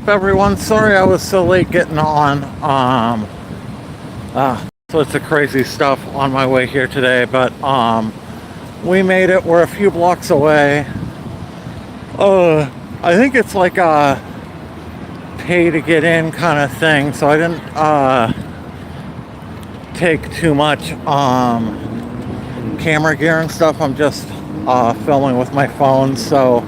up, everyone? Sorry I was so late getting on. So it's a crazy stuff on my way here today, but we made it. We're a few blocks away. I think it's like a pay to get in kind of thing, so I didn't take too much camera gear and stuff. I'm just filming with my phone, so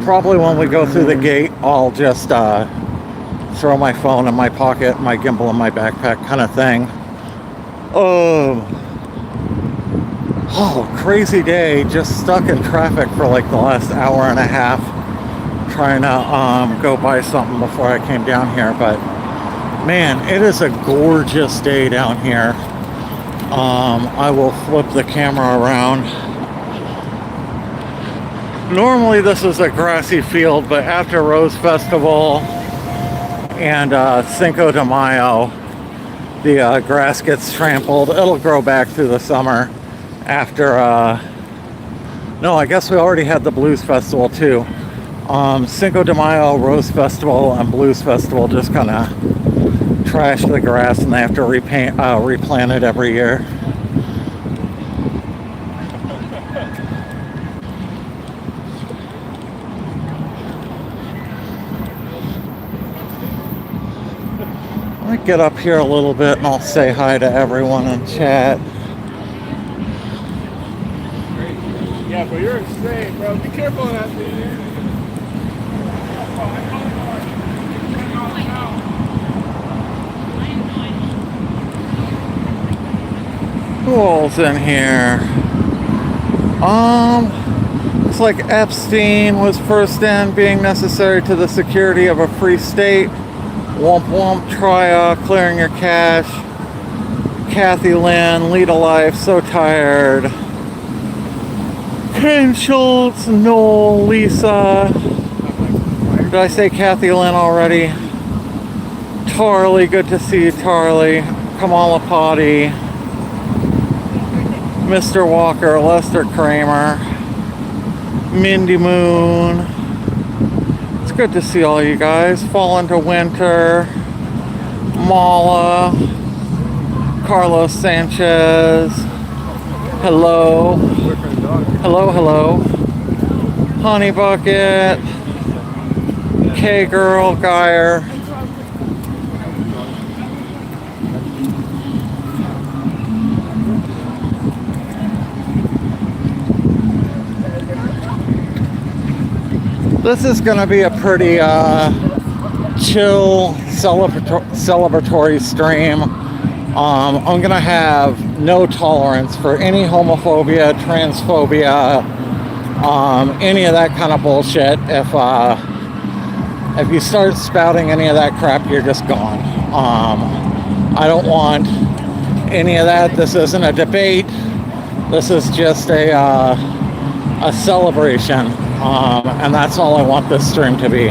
probably when we go through the gate, I'll just throw my phone in my pocket, my gimbal in my backpack kind of thing. Oh, crazy day. Just stuck in traffic for like the last hour and a half trying to go buy something before I came down here. But man, it is a gorgeous day down here. I will flip the camera around. Normally this is a grassy field, but after Rose Festival and Cinco de Mayo, the grass gets trampled. It'll grow back through the summer after, no, I guess we already had the Blues Festival too. Cinco de Mayo, Rose Festival, and Blues Festival just kind of trash the grass, and they have to replant it every year. I'll get up here a little bit and I'll say hi to everyone in chat. Yeah, but you're insane, bro. Be careful on that thing. Who all's in here? Looks like Epstein was first in, being necessary to the security of a free state. Womp womp, try clearing your cache. Kathy Lynn, lead a life, so tired. Ken Schultz, Noel, Lisa. Did I say Kathy Lynn already? Tarly, good to see you, Tarly. Kamala Potty. Mr. Walker, Lester Kramer. Mindy Moon. It's good to see all you guys. Fall into Winter. Mala. Carlos Sanchez. Hello. Hello, hello. Honey Bucket. K-Girl, Geyer. This is going to be a pretty chill, celebratory stream. I'm going to have no tolerance for any homophobia, transphobia, any of that kind of bullshit. If you start spouting any of that crap, you're just gone. I don't want any of that. This isn't a debate. This is just a celebration. And that's all I want this stream to be.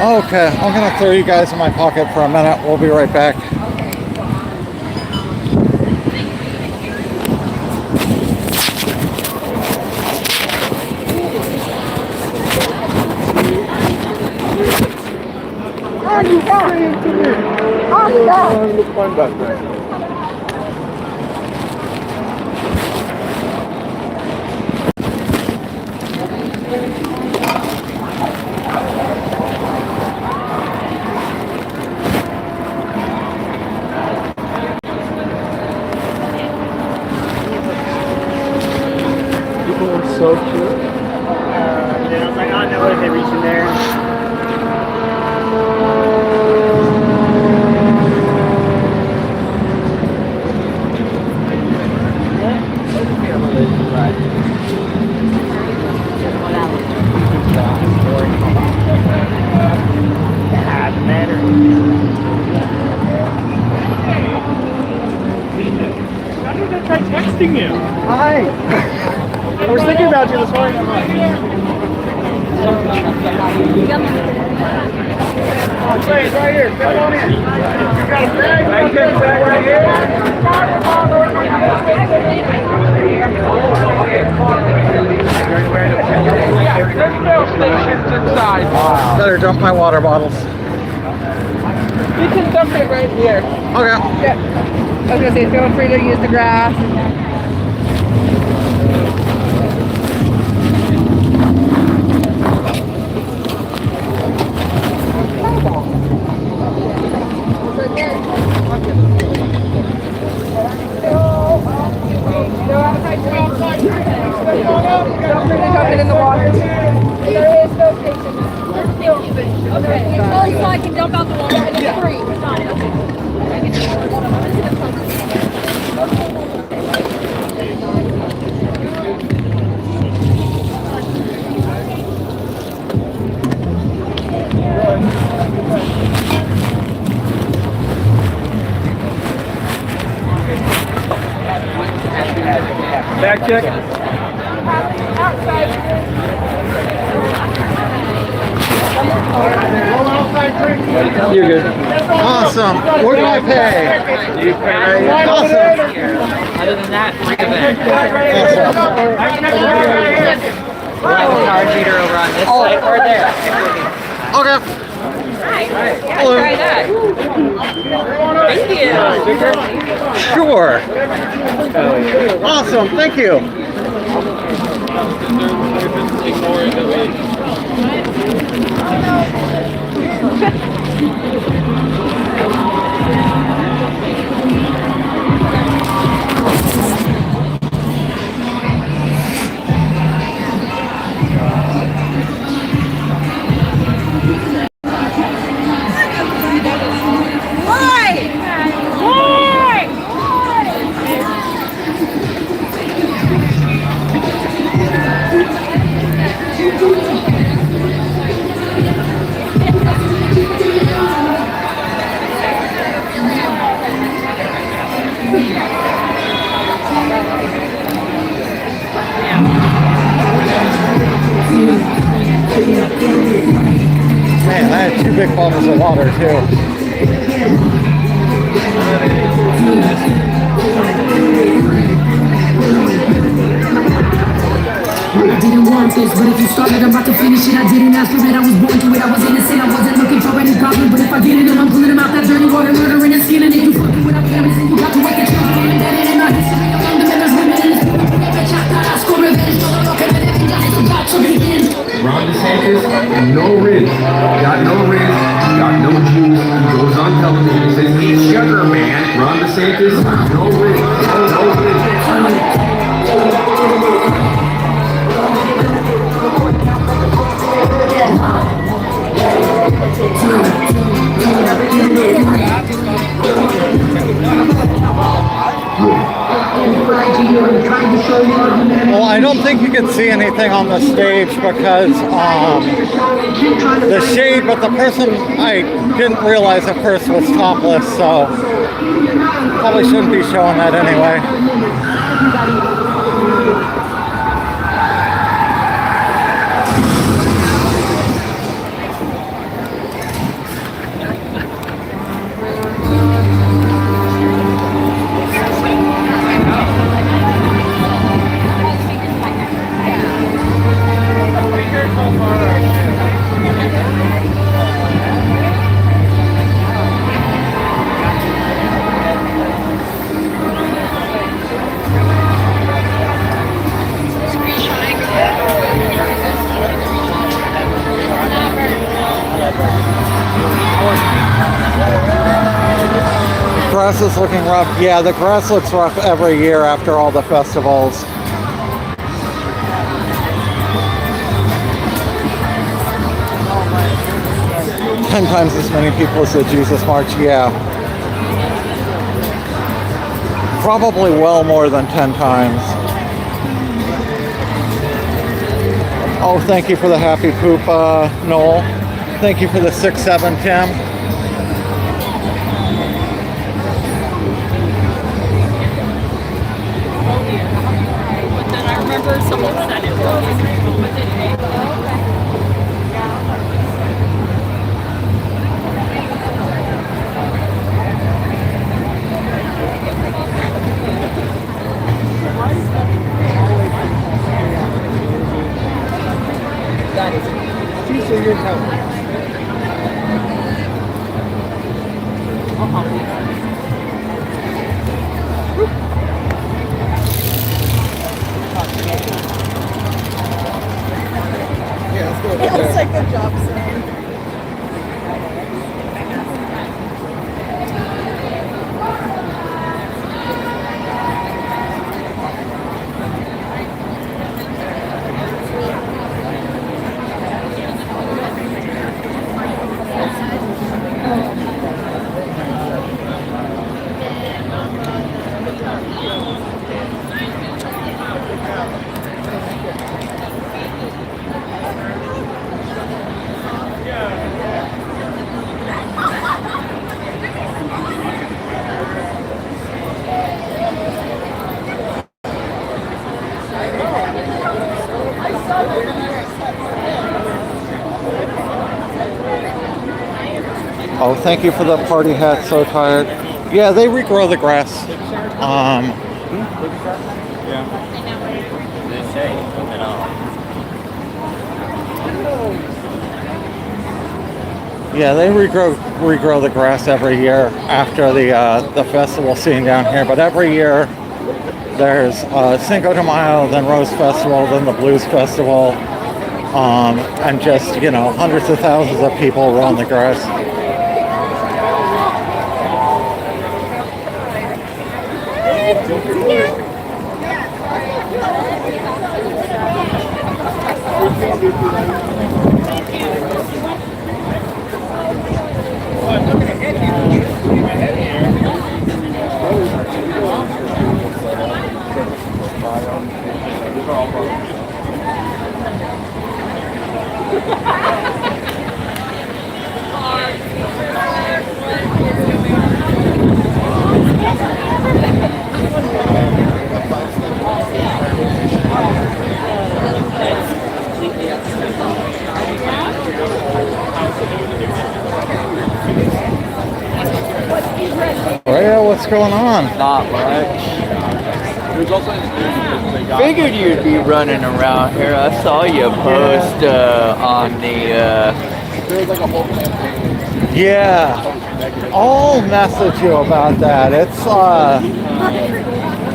Okay, I'm gonna throw you guys in my pocket for a minute. We'll be right back. Oh, it looks fun back there. People are so cute. And I was like, oh no, what if they reach in there? Try texting you. Hi. I was thinking about you this morning. It's right here. Step on in. You got a bag? I get back right here. Better dump my water bottles. You can dump it right here. Okay. Yeah. I was gonna say, feel free to use the grass. Dump it in the water. There is no station. Okay. Only so I can dump out the water and it's free. Got it. Okay. Back check. You're good. Awesome. What do I pay? You pay. Awesome. Other than that, free event. We'll have a card reader over on this side or there. Okay. Hello. Try that. Thank you. Sure. Awesome. Thank you. Man, I had 2 big bottles of water too. I didn't want this, but if you started, I'm about to finish it. I didn't ask for it, I was born to it. I was innocent, I wasn't looking for any problem. But if I get it, I'm pulling them out that dirty water, murdering and stealing it. You fucking with us, you got to wake it up. I'm embedded in my history, I'm fundamental, women in this I score revenge, motherfucker, and everything got to got to begin. Ron DeSantis, no riz, got no riz, got no juice. He goes on television and says, eat sugar, man. Ron DeSantis, no riz, no riz. Well, I don't think you can see anything on the stage because the shade, but the person, I didn't realize at first was topless, so probably shouldn't be showing that anyway. grass is looking rough. Yeah, the grass looks rough every year after all the festivals. Ten times as many people as the Jesus March, yeah. Probably well more than 10 times. Oh, thank you for the happy poop, Noel. Thank you for the 6-7, Tim. But then I remember someone said it was. It's like good job, Sam. Oh, thank you for the party hat, so tired. Yeah, they regrow the grass. Yeah, they regrow the grass every year after the festival scene down here. But every year there's Cinco de Mayo, then Rose Festival, then the Blues Festival, and just, you know, hundreds of thousands of people roam the grass. What's going on? Not much. Figured you'd be running around here. I saw you post on the. Yeah, I'll message you about that. It's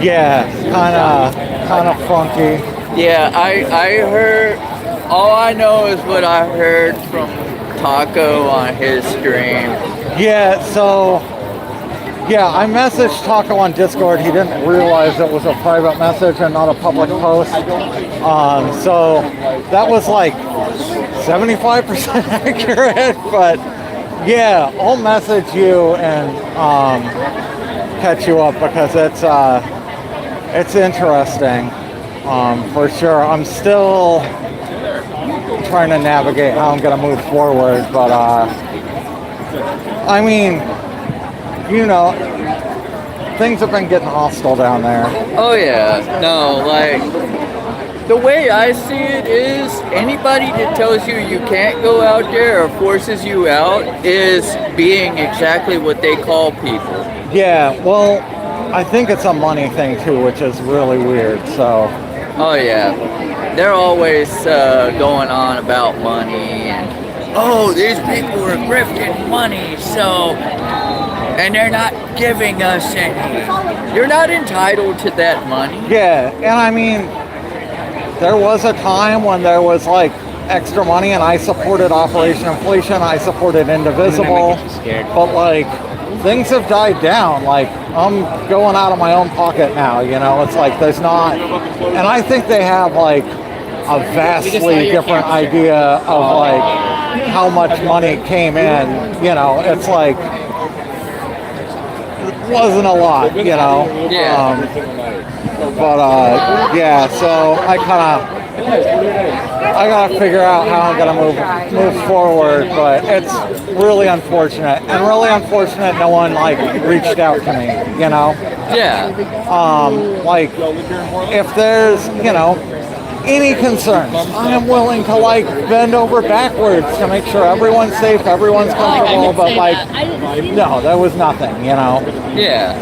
yeah, kind of funky. Yeah, I heard. All I know is what I heard from Taco on his stream. Yeah, so. Yeah, I messaged Taco on Discord. He didn't realize it was a private message and not a public post. So that was like 75% accurate. But yeah, I'll message you and catch you up because it's interesting for sure. I'm still trying to navigate how I'm gonna move forward, but I mean. You know, things have been getting hostile down there. Oh yeah, no, like, the way I see it is, anybody that tells you you can't go out there or forces you out is being exactly what they call people. Yeah, well, I think it's a money thing too, which is really weird, so. Oh yeah, they're always going on about money and, oh, these people are grifting money, so... And they're not giving us any. You're not entitled to that money. Yeah, and I mean, there was a time when there was like extra money and I supported Operation Inflation, I supported Indivisible, but like things have died down. Like, I'm going out of my own pocket now, you know? It's like there's not, and I think they have like a vastly different idea of like how much money came in, you know? It's like, it wasn't a lot, you know? Yeah. Yeah, so I gotta figure out how I'm gonna move forward, but it's really unfortunate, and really unfortunate no one like reached out to me, you know? Yeah. Like, if there's, you know, any concerns, I am willing to like bend over backwards to make sure everyone's safe, everyone's comfortable, but like, no, there was nothing, you know? Yeah.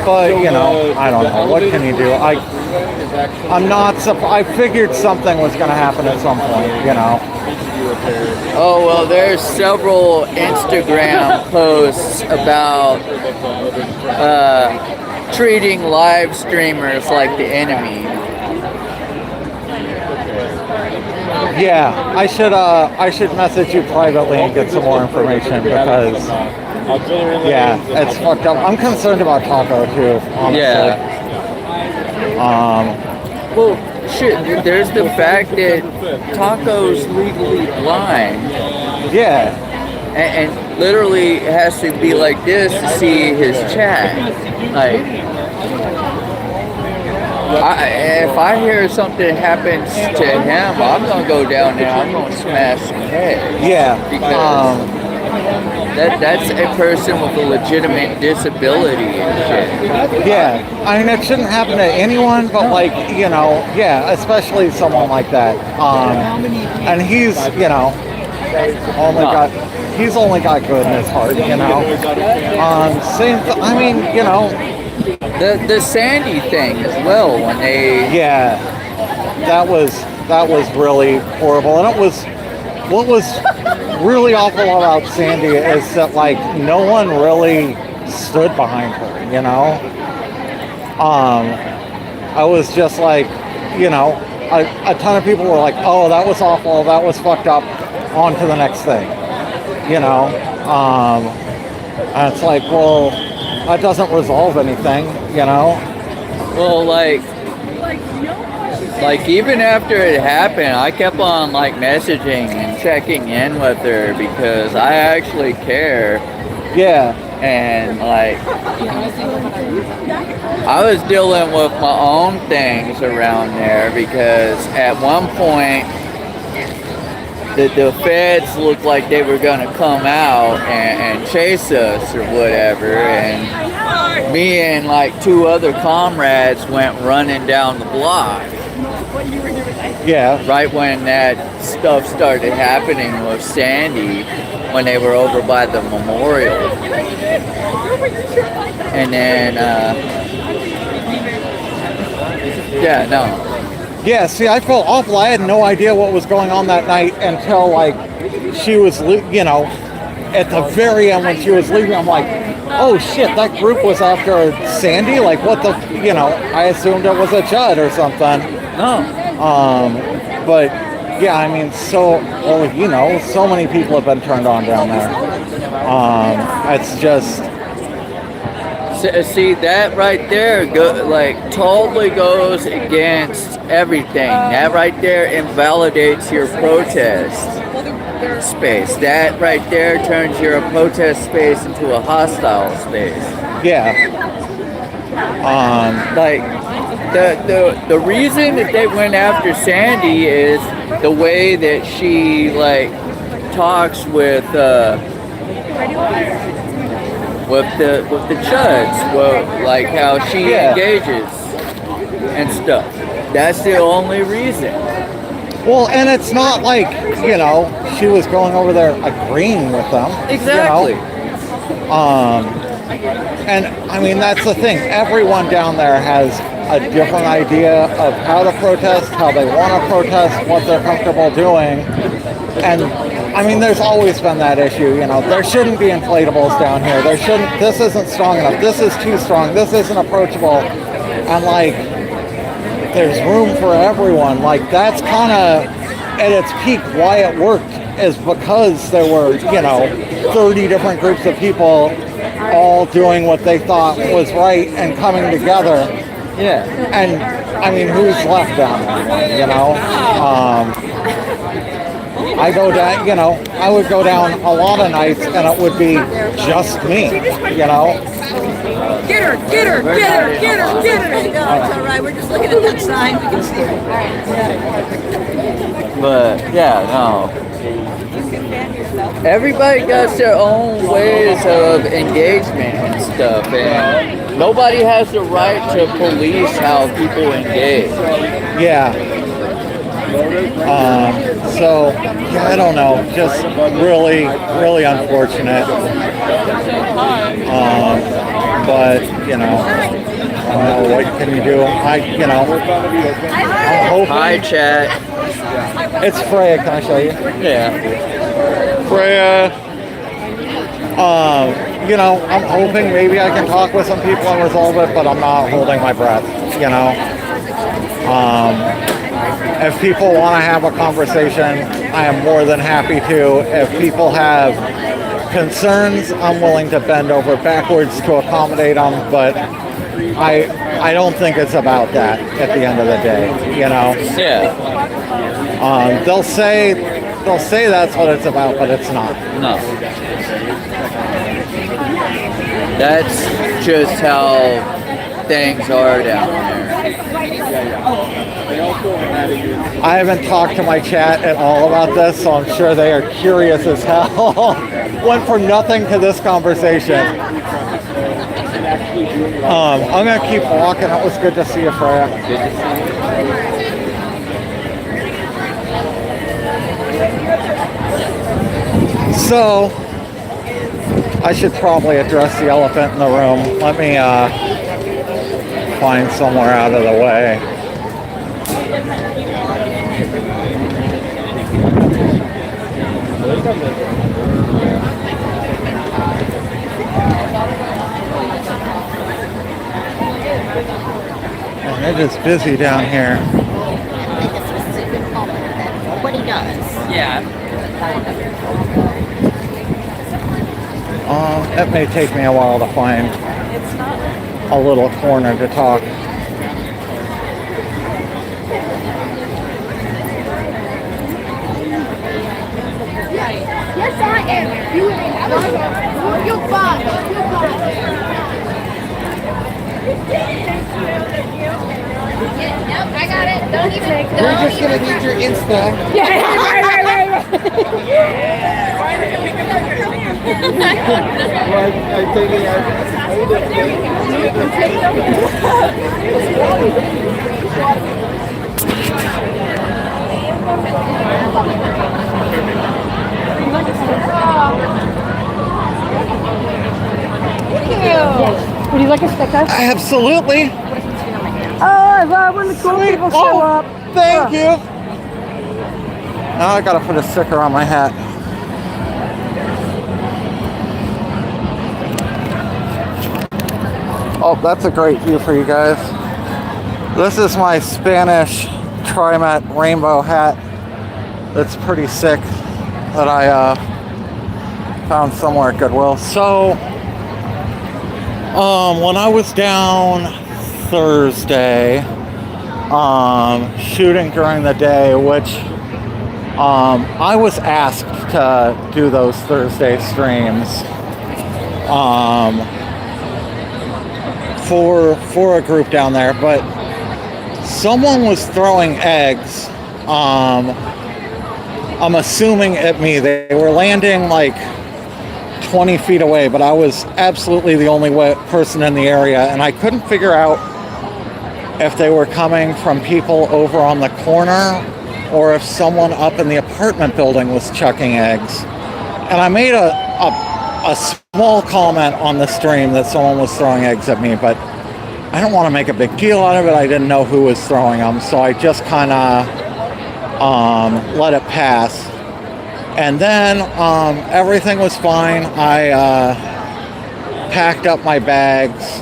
But, you know, I don't know. What can you do? I'm not I figured something was going to happen at some point, you know. Oh, well, there's several Instagram posts about treating live streamers like the enemy. Yeah, I should message you privately and get some more information because, yeah, it's fucked up. I'm concerned about Taco too, honestly. Yeah. Well, shit, there's the fact that Taco's legally blind. Yeah. And literally has to be like this to see his chat. Like, if I hear something happens to him, I'm gonna go down there. I'm gonna smash some heads. Yeah. Because that's a person with a legitimate disability and shit. Yeah. I mean, it shouldn't happen to anyone, but like, you know, yeah, especially someone like that. And he's, you know, he's only got good in his heart, you know. I mean, you know. The Sandy thing as well, when they... Yeah, that was really horrible. And what was really awful about Sandy is that, like, no one really stood behind her, you know? I was just like, you know, a ton of people were like, oh, that was awful, that was fucked up, on to the next thing, you know? And it's like, well, that doesn't resolve anything, you know? Well, like even after it happened, I kept on like messaging and checking in with her because I actually care. Yeah. And like, I was dealing with my own things around there because at one point, the feds looked like they were gonna come out and chase us or whatever, and me and like two other comrades went running down the block. Yeah. Right when that stuff started happening with Sandy, when they were over by the memorial. And then, yeah, no. Yeah, see, I felt awful. I had no idea what was going on that night until, like, she was, you know, at the very end when she was leaving, I'm like, oh shit, that group was after Sandy? Like, what the, you know, I assumed it was a Judd or something. No. But, yeah, I mean, you know, so many people have been turned on down there. It's just... See, that right there, totally goes against everything. That right there invalidates your protest space. That right there turns your protest space into a hostile space. Yeah. The reason that they went after Sandy is the way that she talks with the Chuds, like how she engages and stuff. That's the only reason. Well, and it's not like, you know, she was going over there agreeing with them. Exactly. You know? And I mean, that's the thing. Everyone down there has a different idea of how to protest, how they want to protest, what they're comfortable doing. And I mean, there's always been that issue, you know, there shouldn't be inflatables down here. This isn't strong enough. This is too strong. This isn't approachable. And like, there's room for everyone. Like, that's kind of at its peak, why it worked is because there were, 30 different groups of people all doing what they thought was right and coming together. Yeah. And I mean, who's left down there, I go down, I would go down a lot of nights and it would be just me, Get her, get her, get her, get her, get her. No, it's all right. We're just looking at that sign. We can see her. But yeah, no. Everybody got their own ways of engagement and stuff, and nobody has the right to police how people engage. Yeah. So, yeah, I don't know. Just really, really unfortunate. But, what can you do? I'm hoping. Hi, chat. It's Freya. Can I show you? Yeah. Freya. I'm hoping maybe I can talk with some people and resolve it, but I'm not holding my breath, If people want to have a conversation, I am more than happy to. If people have concerns, I'm willing to bend over backwards to accommodate them, but I don't think it's about that at the end of the day, Yeah. They'll say that's what it's about, but it's not. No. That's just how things are down there. I haven't talked to my chat at all about this, so I'm sure they are curious as hell. Went from nothing to this conversation. I'm gonna keep walking. It was good to see you, Freya. Good to see you. So, I should probably address the elephant in the room. Let me find somewhere out of the way. And it is busy down here. What he does. Yeah. It may take me a while to find a little corner to talk. Yes, I am. You're fine. Nope, I got it. Don't even. We're just gonna need your Insta. Would you like a sticker? Absolutely. Oh, I love when the cool people show up. Thank you. Now I gotta put a sticker on my hat. Oh, that's a great view for you guys. This is my Spanish Trimet rainbow hat. That's pretty sick that I found somewhere at Goodwill. So, when I was down Thursday, shooting during the day, which I was asked to do those Thursday streams for a group down there, but someone was throwing eggs. I'm assuming at me. They were landing like 20 feet away, but I was absolutely the only person in the area, and I couldn't figure out if they were coming from people over on the corner or if someone up in the apartment building was chucking eggs. And I made a small comment on the stream that someone was throwing eggs at me, but I don't want to make a big deal out of it. I didn't know who was throwing them, so I just kind of let it pass. And then everything was fine. I packed up my bags,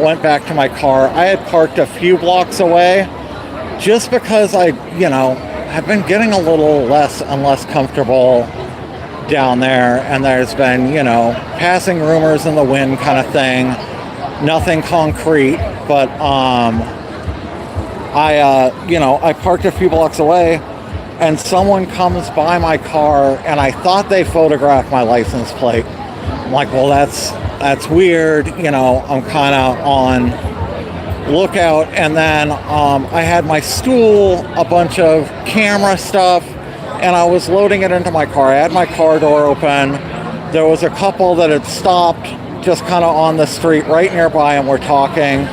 went back to my car. I had parked a few blocks away just because I have been getting a little less and less comfortable down there, and there's been, you know, passing rumors in the wind kind of thing. Nothing concrete, but I parked a few blocks away, and someone comes by my car, and I thought they photographed my license plate. I'm like, well, that's weird, you know. I'm kind of on lookout, and then I had my stool, a bunch of camera stuff, and I was loading it into my car. I had my car door open. There was a couple that had stopped just kind of on the street right nearby, and we're talking.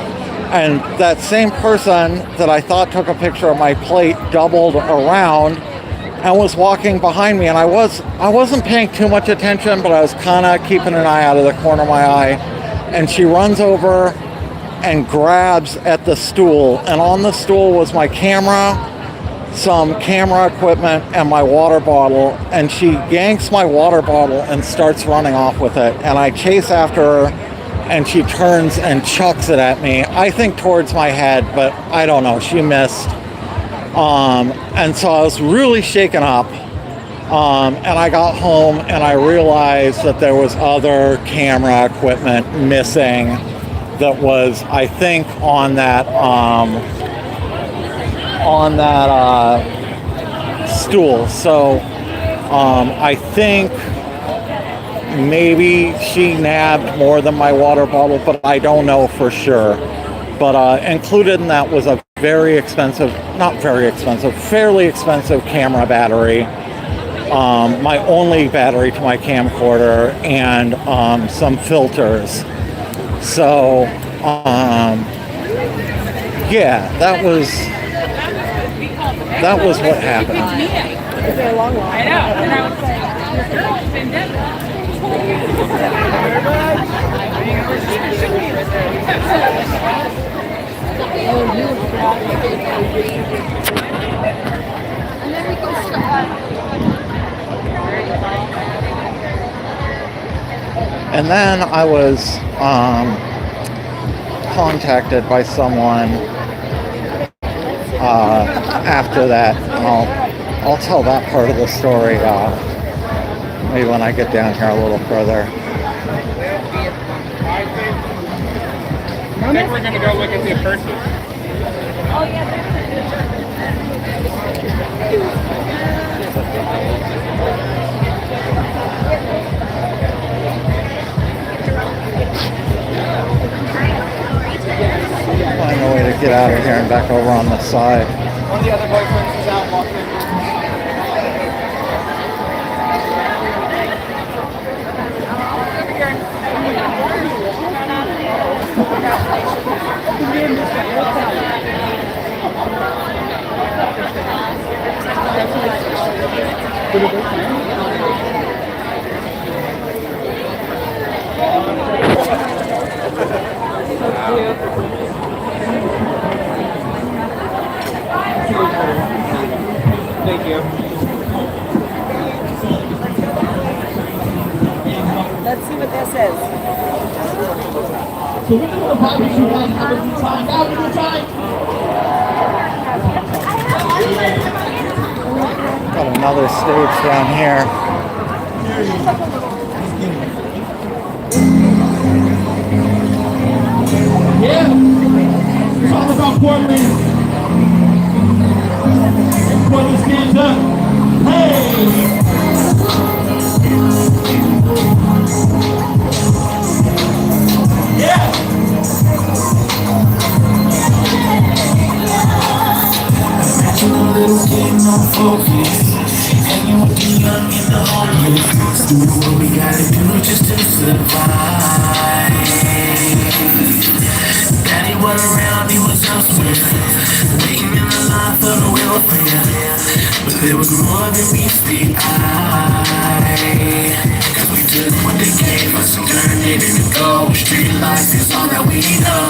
And that same person that I thought took a picture of my plate doubled around and was walking behind me. And I wasn't paying too much attention, but I was kind of keeping an eye out of the corner of my eye. And she runs over and grabs at the stool. And on the stool was my camera, some camera equipment, and my water bottle. And she yanks my water bottle and starts running off with it. And I chase after her, and she turns and chucks it at me. I think towards my head, but I don't know. She missed. And so I was really shaken up. And I got home, and I realized that there was other camera equipment missing that was, I think, on that stool. So I think maybe she nabbed more than my water bottle, but I don't know for sure. But included in that was a fairly expensive camera battery. My only battery to my camcorder, and some filters. So, yeah, that was what happened. Is there a long line? I know. And I was like, your girl's been dead. And then I was contacted by someone after that. I'll tell that part of the story maybe when I get down here a little further. I think we're gonna go look at the Percy. Oh, yeah. Find a way to get out of here and back over on the side. One of the other boyfriends is out walking. Thank you. Let's see what that says. So we're going to promise you guys have a good time. Have a good time. Got another stage down here. Yeah. It's all about Portland. Portland stands up. Hey! Yeah! Little kid, no focus. Hanging with the young and the homeless. Do what we gotta do just to survive. Daddy wasn't around, he was elsewhere, waiting in the line for the welfare. But there was more than meets the eye. Cause we took what they gave us and turned it into gold. Street life is all that we know.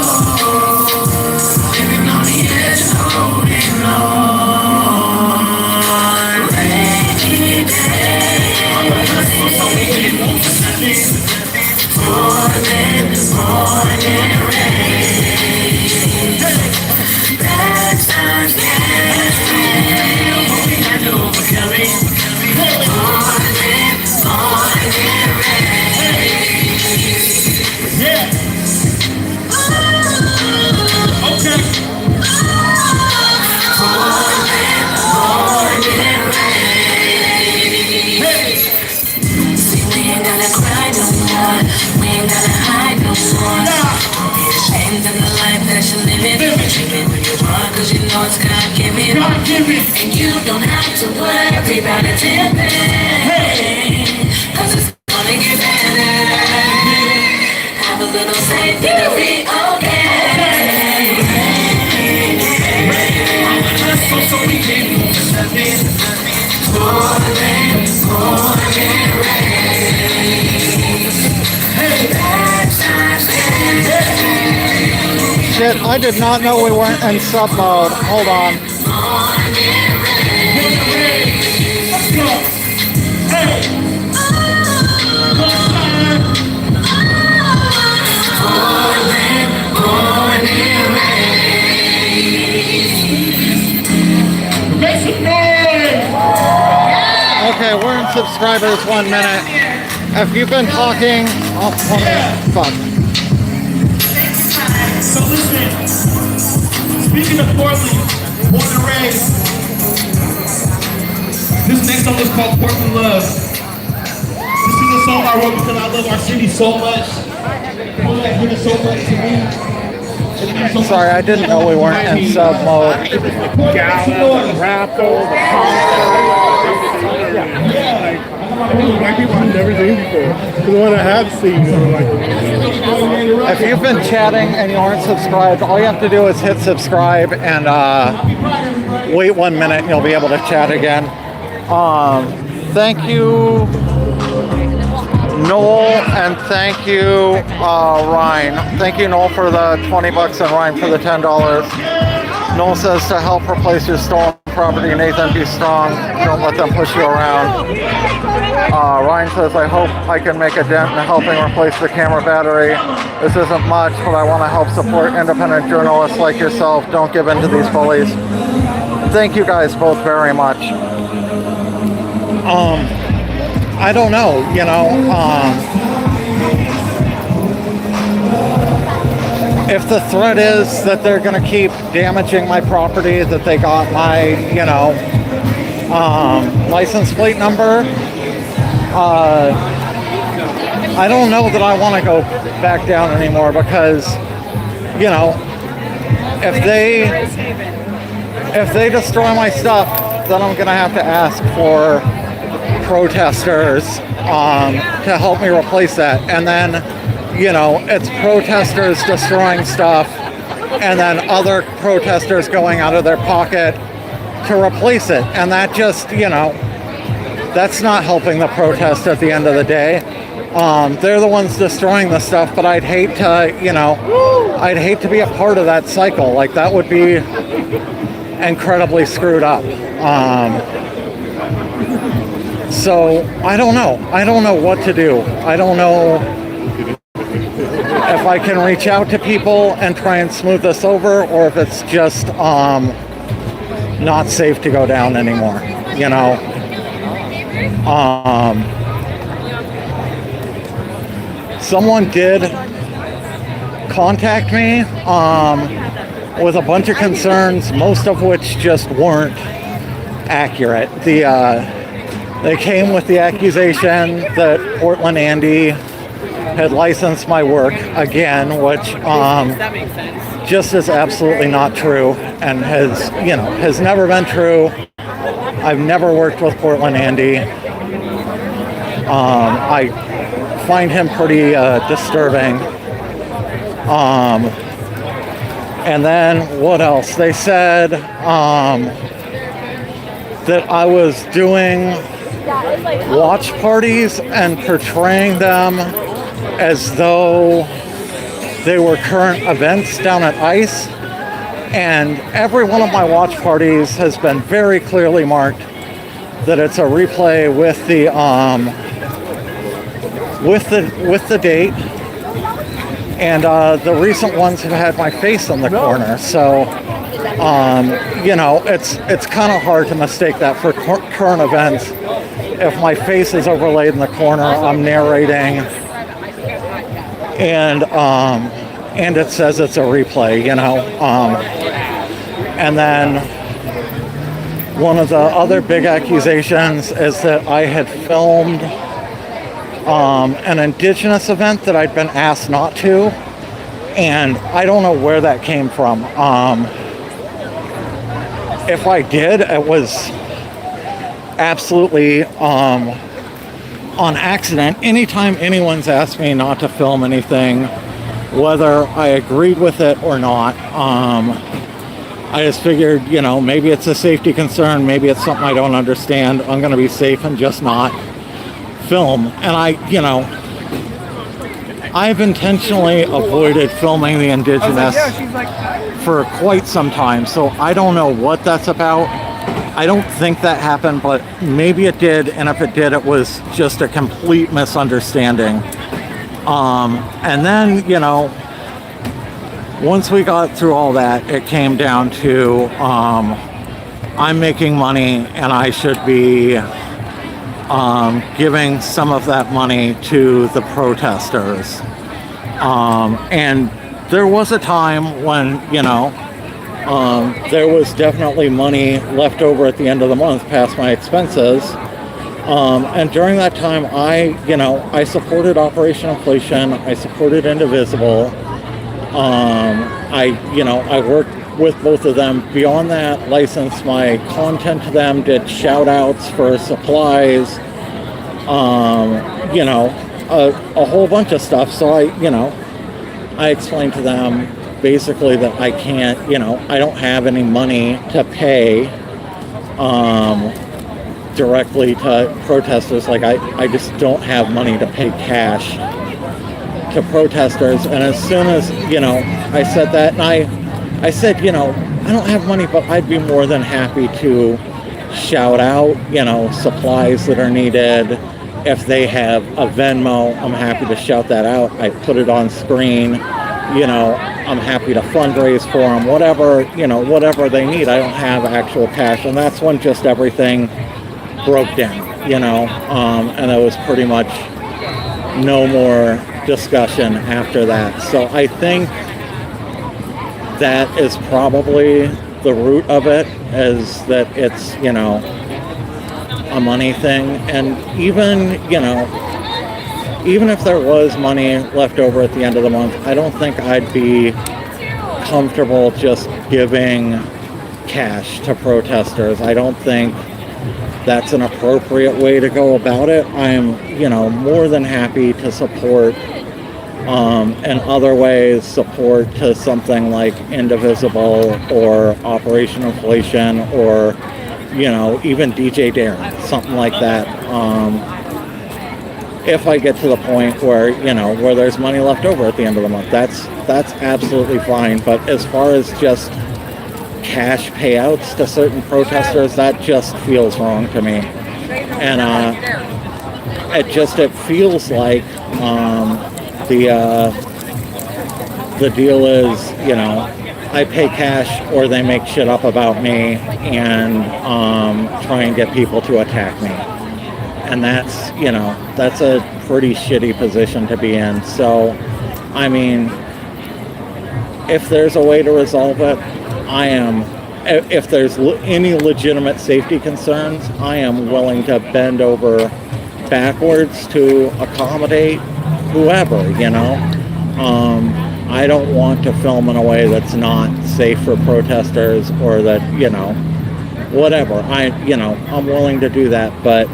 Living on the edge of the holding on. Rainy day. On the hustle, so we didn't move for nothing. Pouring rain. Bad times can't stay. Cause you know it's God given. And you don't have to worry about a damn thing. Cause it's gonna get better. Have a little faith, it'll be okay. So we can move something. Shit, I did not know we weren't in sub mode. Hold on. Okay, we're in subscribers 1 minute. If you've been talking, oh, fuck. So listen, speaking of Portland, born and raised, this next song is called Portland Love. This is a song I wrote because I love our city so much. People that mean so much to me. Sorry, I didn't know we weren't in sub mode. Gala, the raffle, the white people I've never seen before. The one I have seen. If you've been chatting and you aren't subscribed, all you have to do is hit subscribe and wait 1 minute and you'll be able to chat again. Thank you, Noel, and thank you, Ryan. Thank you, Noel, for the 20 bucks and Ryan for the $10. Noel says to help replace your stolen property, Nathan, be strong. Don't let them push you around. Ryan says, I hope I can make a dent in helping replace the camera battery. This isn't much, but I want to help support independent journalists like yourself. Don't give in to these bullies. Thank you guys both very much. I don't know, you know, if the threat is that they're going to keep damaging my property, that they got my, you know, license plate number, I don't know that I want to go back down anymore because, you know, if they destroy my stuff, then I'm going to have to ask for protesters to help me replace that. And then, you know, it's protesters destroying stuff and then other protesters going out of their pocket to replace it. And that just, you know, that's not helping the protest at the end of the day. They're the ones destroying the stuff, but I'd hate to, you know, I'd hate to be a part of that cycle. Like, that would be incredibly screwed up. So I don't know. I don't know what to do. I don't know if I can reach out to people and try and smooth this over, or if it's just not safe to go down anymore, you know. Someone did contact me with a bunch of concerns, most of which just weren't accurate. They came with the accusation that Portland Andy had licensed my work again, which just is absolutely not true and has never been true. I've never worked with Portland Andy. I find him pretty disturbing. And then what else? They said that I was doing watch parties and portraying them as though they were current events down at ICE. And every one of my watch parties has been very clearly marked that it's a replay with the date. And the recent ones have had my face in the corner, so you know, it's kind of hard to mistake that for current events. If my face is overlaid in the corner, I'm narrating, and it says it's a replay, you know. And then one of the other big accusations is that I had filmed an Indigenous event that I'd been asked not to, and I don't know where that came from. if I did, it was absolutely on accident. Anytime anyone's asked me not to film anything, whether I agreed with it or not, I just figured, you know, maybe it's a safety concern, maybe it's something I don't understand. I'm going to be safe and just not film. And I've intentionally avoided filming the indigenous for quite some time, so I don't know what that's about. I don't think that happened, but maybe it did, and if it did, it was just a complete misunderstanding. And then, you know, once we got through all that, it came down to I'm making money, and I should be giving some of that money to the protesters. And there was a time when, you know, there was definitely money left over at the end of the month past my expenses. And during that time, I supported Operation Inflation. I supported Indivisible. I worked with both of them. Beyond that, licensed my content to them, did shout outs for supplies, a whole bunch of stuff. So I explained to them basically that I can't, I don't have any money to pay directly to protesters. Like I just don't have money to pay cash to protesters. And as soon as, I said that, and I said, I don't have money, but I'd be more than happy to shout out, supplies that are needed. If they have a Venmo, I'm happy to shout that out. I put it on screen. I'm happy to fundraise for them, whatever they need. I don't have actual cash. And that's when just everything broke down, and there was pretty much no more discussion after that. So I think that is probably the root of it, is that it's, a money thing. And even if there was money left over at the end of the month, I don't think I'd be comfortable just giving cash to protesters. I don't think that's an appropriate way to go about it. I'm, more than happy to support in other ways, support to something like Indivisible or Operation Inflation or, even DJ Darren, something like that. If I get to the point where, where there's money left over at the end of the month, that's absolutely fine. But as far as just cash payouts to certain protesters, that just feels wrong to me. And it feels like the deal is, I pay cash or they make shit up about me and try and get people to attack me. And that's, that's a pretty shitty position to be in. So, I mean, if there's a way to resolve it, if there's any legitimate safety concerns, I am willing to bend over backwards to accommodate whoever, I don't want to film in a way that's not safe for protesters or that, whatever. I'm willing to do that, but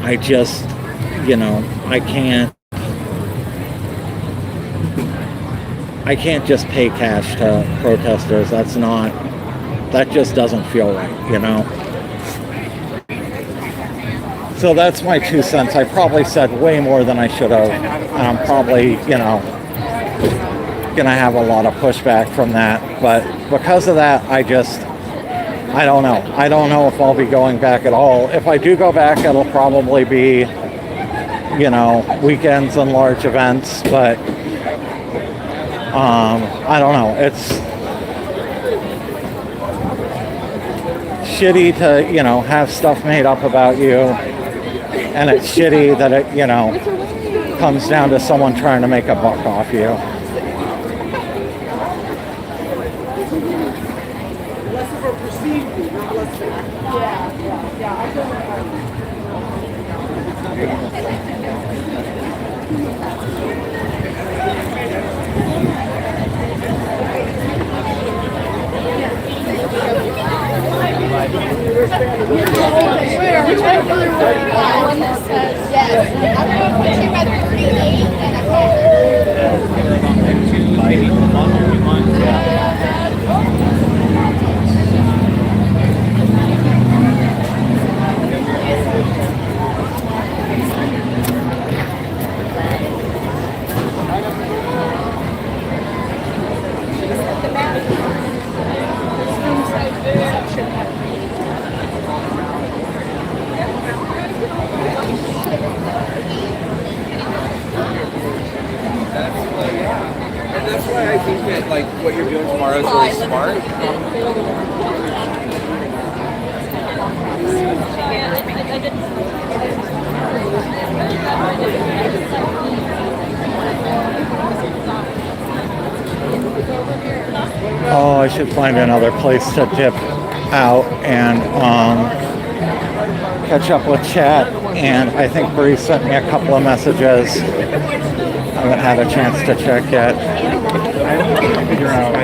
I just, I can't just pay cash to protesters. That just doesn't feel right, So that's my 2 cents. I probably said way more than I should have. And I'm probably, gonna have a lot of pushback from that. But because of that, I don't know. I don't know if I'll be going back at all. If I do go back, it'll probably be, weekends and large events. But I don't know. It's shitty to, have stuff made up about you. And it's shitty that it, comes down to someone trying to make a buck off you. that's why I think that like what you're doing tomorrow is really smart. Oh, I should find another place to dip out and catch up with chat. And I think Bree sent me a couple of messages. I haven't had a chance to check yet. Figure out how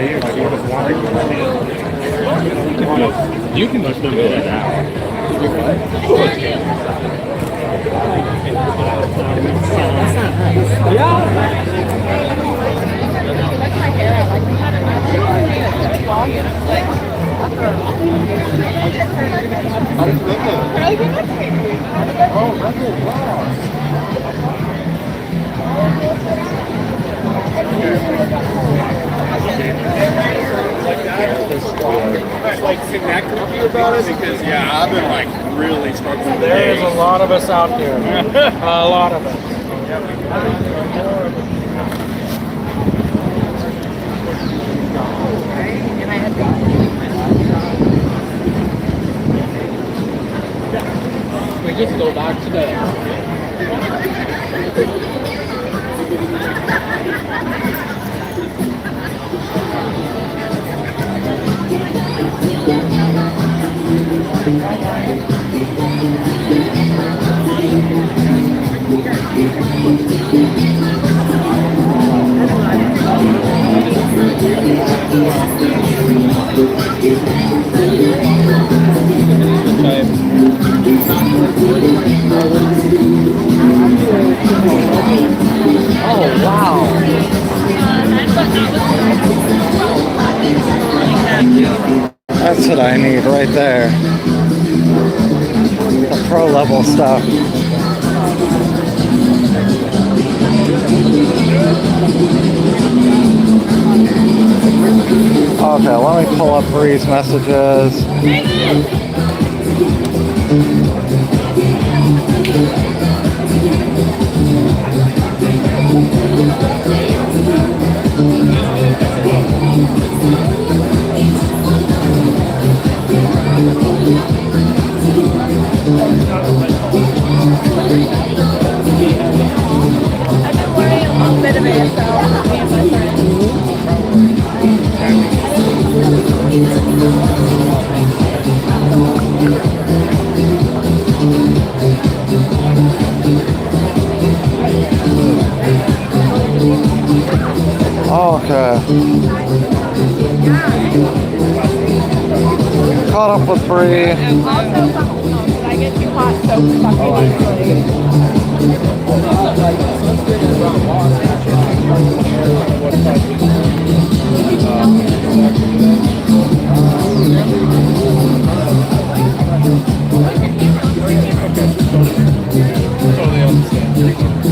you can just figure that out. Like connect with you about it because I've been like really struggling. There's a lot of us out there. A lot of us. We just go back to the. Oh, wow. That's what I need right there. The pro level stuff. Okay, let me pull up Bree's messages. Okay. Caught up with Bree. I get too hot, so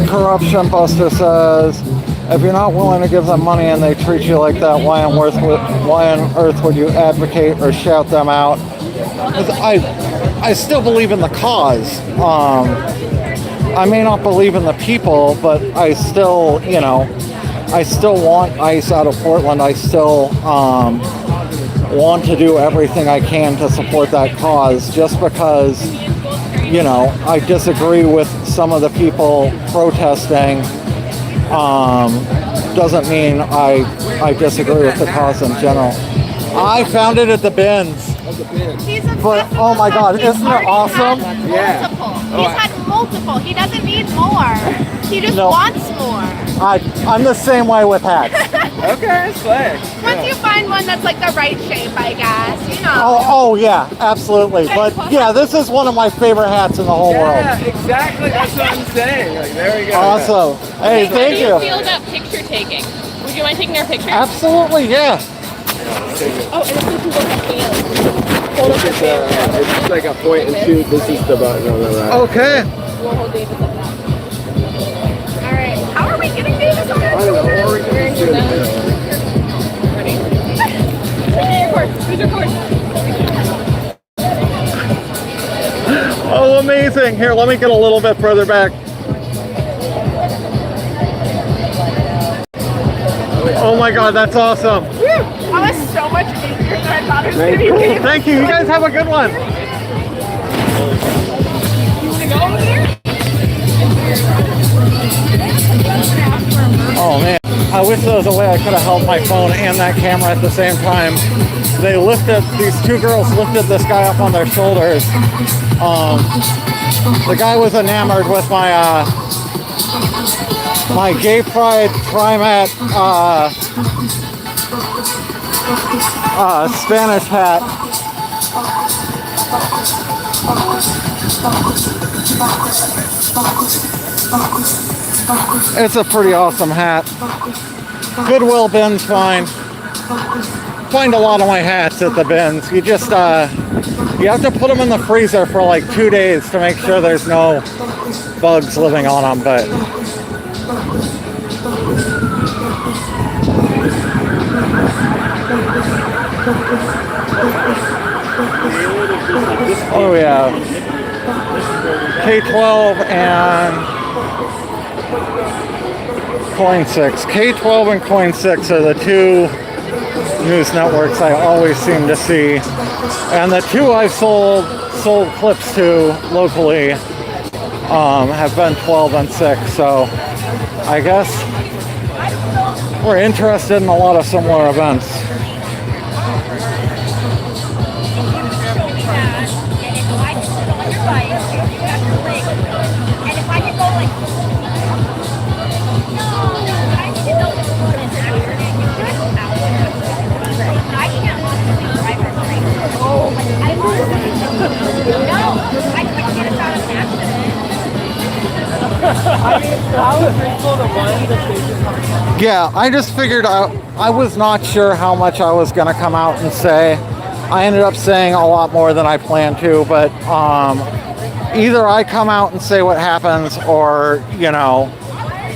Corruption Buster says, if you're not willing to give them money and they treat you like that, why on earth would you advocate or shout them out? I still believe in the cause. I may not believe in the people, but I still, I still want ICE out of Portland. I still want to do everything I can to support that cause, just because, I disagree with some of the people protesting. Doesn't mean I disagree with the cause in general. I found it at the bins. But oh my God, isn't it awesome? Yeah. He's had multiple. He doesn't need more. He just wants more. I'm the same way with hats. Okay, slick. Once you find one that's like the right shape, I guess, Oh yeah, absolutely. But yeah, this is one of my favorite hats in the whole world. Yeah, exactly. That's what I'm saying. Like, there we go. Awesome. Hey, thank you. How do you feel about picture taking? Would you mind taking our picture? Absolutely, yeah. Oh, and if we can go It's like a point and shoot. This is the button on the right. Okay. We'll hold Davis up now. Alright, how are we getting Davis on that? I don't know. Or we can just do it. Ready? Record. Who's record? Oh, amazing. Here, let me get a little bit further back. Oh my God, that's awesome. That was so much easier than I thought it was going to be. Thank you. You guys have a good one. Oh man, I wish there was a way I could have held my phone and that camera at the same time. These two girls lifted this guy up on their shoulders. The guy was enamored with my my gay pride primat Spanish hat. It's a pretty awesome hat. Goodwill bin's fine. Find a lot of my hats at the bins. You just you have to put them in the freezer for like 2 days to make sure there's no bugs living on them, but oh yeah, K12 and Coin 6. K12 and Coin 6 are the two news networks I always seem to see, and the two I've sold clips to locally have been 12 and 6, so I guess we're interested in a lot of similar events. Yeah, I just figured I was not sure how much I was going to come out and say. I ended up saying a lot more than I planned to, but either I come out and say what happens, or, you know,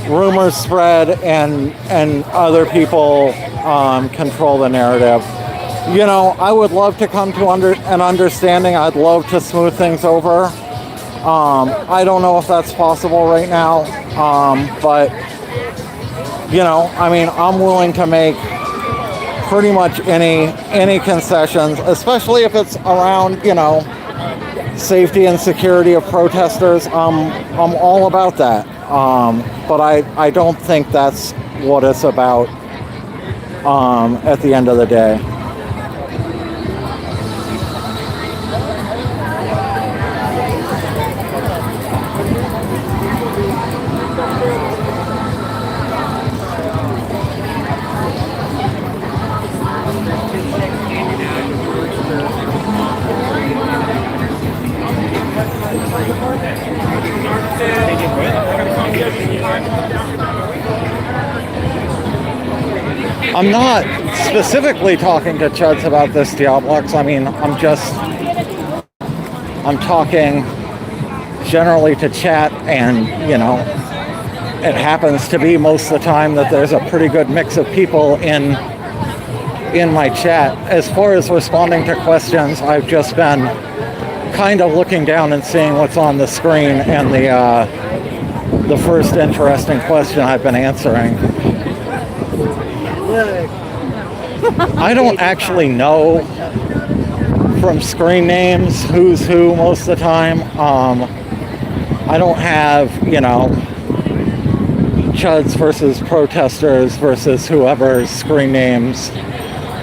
rumors spread and other people control the narrative. You know, I would love to come to an understanding. I'd love to smooth things over. I don't know if that's possible right now, but, you know, I mean, I'm willing to make pretty much any concessions, especially if it's around, you know, safety and security of protesters. I'm all about that, but I don't think that's what it's about at the end of the day. I'm not specifically talking to Chuds about this Diablux. I mean, I'm talking generally to chat, and, you know, it happens to be most of the time that there's a pretty good mix of people in my chat. As far as responding to questions, I've just been kind of looking down and seeing what's on the screen, and the first interesting question I've been answering. I don't actually know from screen names who's who most of the time. I don't have, you know, Chuds versus protesters versus whoever's screen names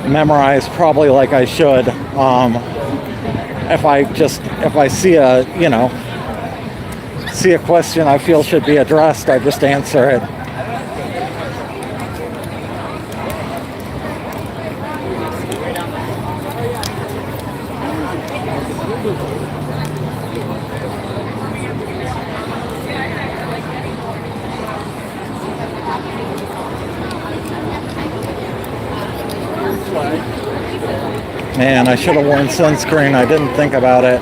memorized probably like I should. If I see a question I feel should be addressed, I just answer it. Man, I should have worn sunscreen. I didn't think about it.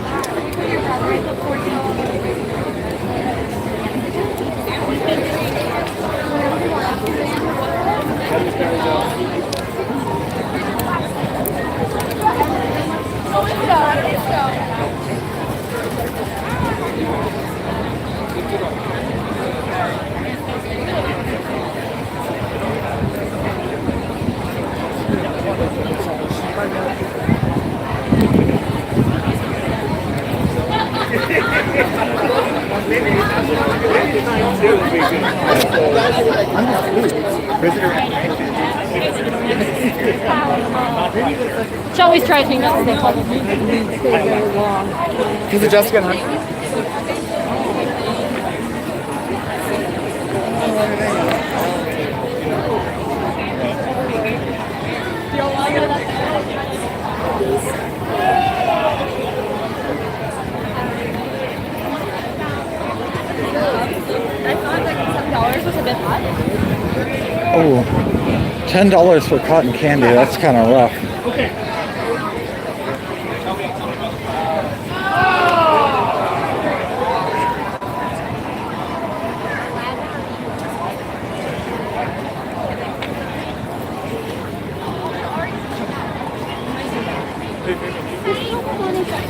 She always tries me not to stay public. Is it Jessica and Hunter? I thought like $7 was a bit hot. Oh, $10 for cotton candy. That's kind of rough.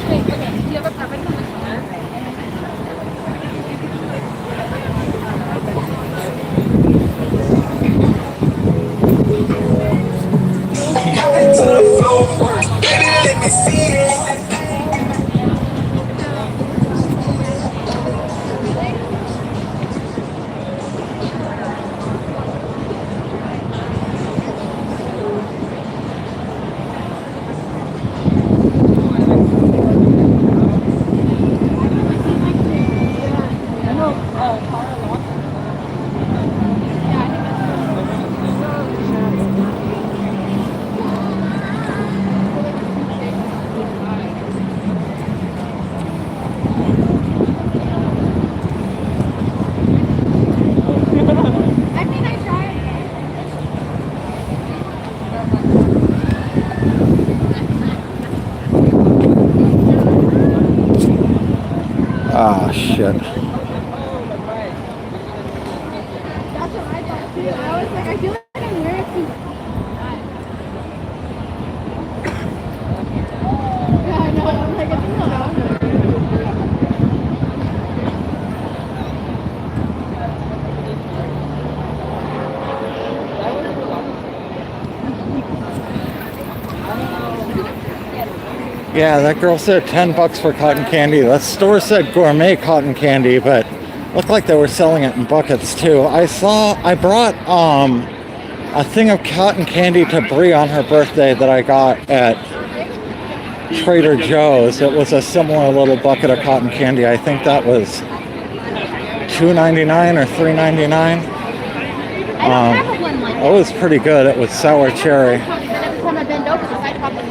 Wait, okay. Do you have a preference on the color? I mean, I tried. Ah, shit. That's what I thought too. I was like, I feel like I'm wearing too. Yeah, I know. I'm like, it's not. Yeah, that girl said $10 for cotton candy. The store said gourmet cotton candy, but looked like they were selling it in buckets too. I brought a thing of cotton candy to Brie on her birthday that I got at Trader Joe's. It was a similar little bucket of cotton candy. I think that was $2.99 or $3.99. It was pretty good. It was sour cherry. Every time I bend over, the side pops up.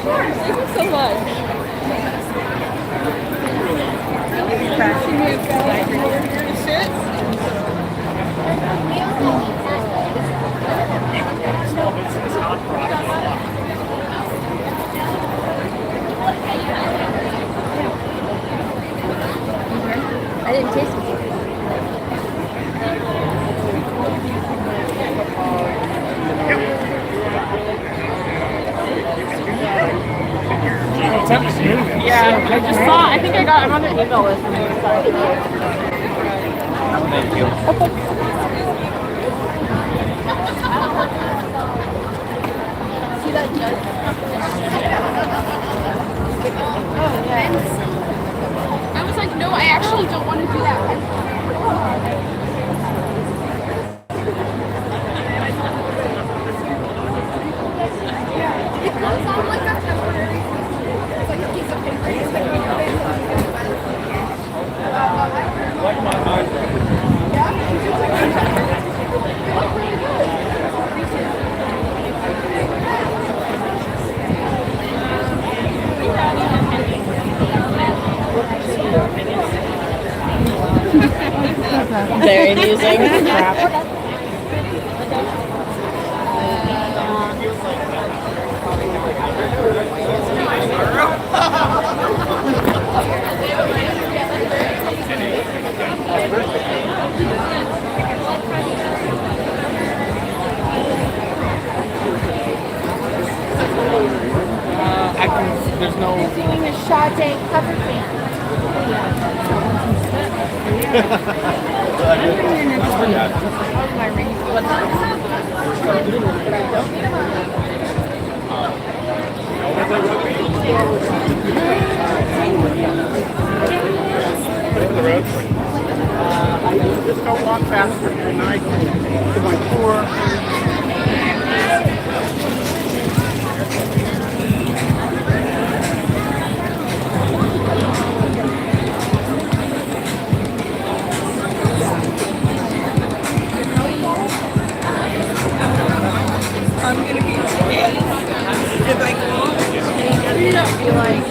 Thank you so much. I didn't taste it. Yeah, I just saw. I think I'm on the email list. Thank you. See that judge? Oh, yeah. I was like, no, I actually don't want to do that. It comes out like a temporary. It's like a piece of paper. It's like yeah, There's no. He's doing a Sade cover band. Just don't walk faster. You're nice to my tour. I'm gonna be scared. If I be like,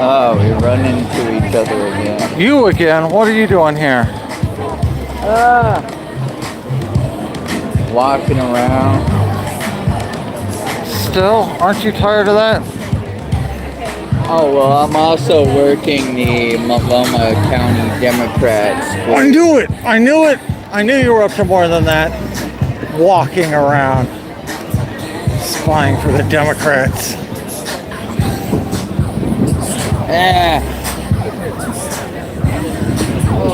Oh, we run into each other again. You again? What are you doing here? Walking around. Still? Aren't you tired of that? Oh, well, I'm also working the Multnomah County Democrats. I knew it! I knew it! I knew you were up to more than that. Walking around. Spying for the Democrats.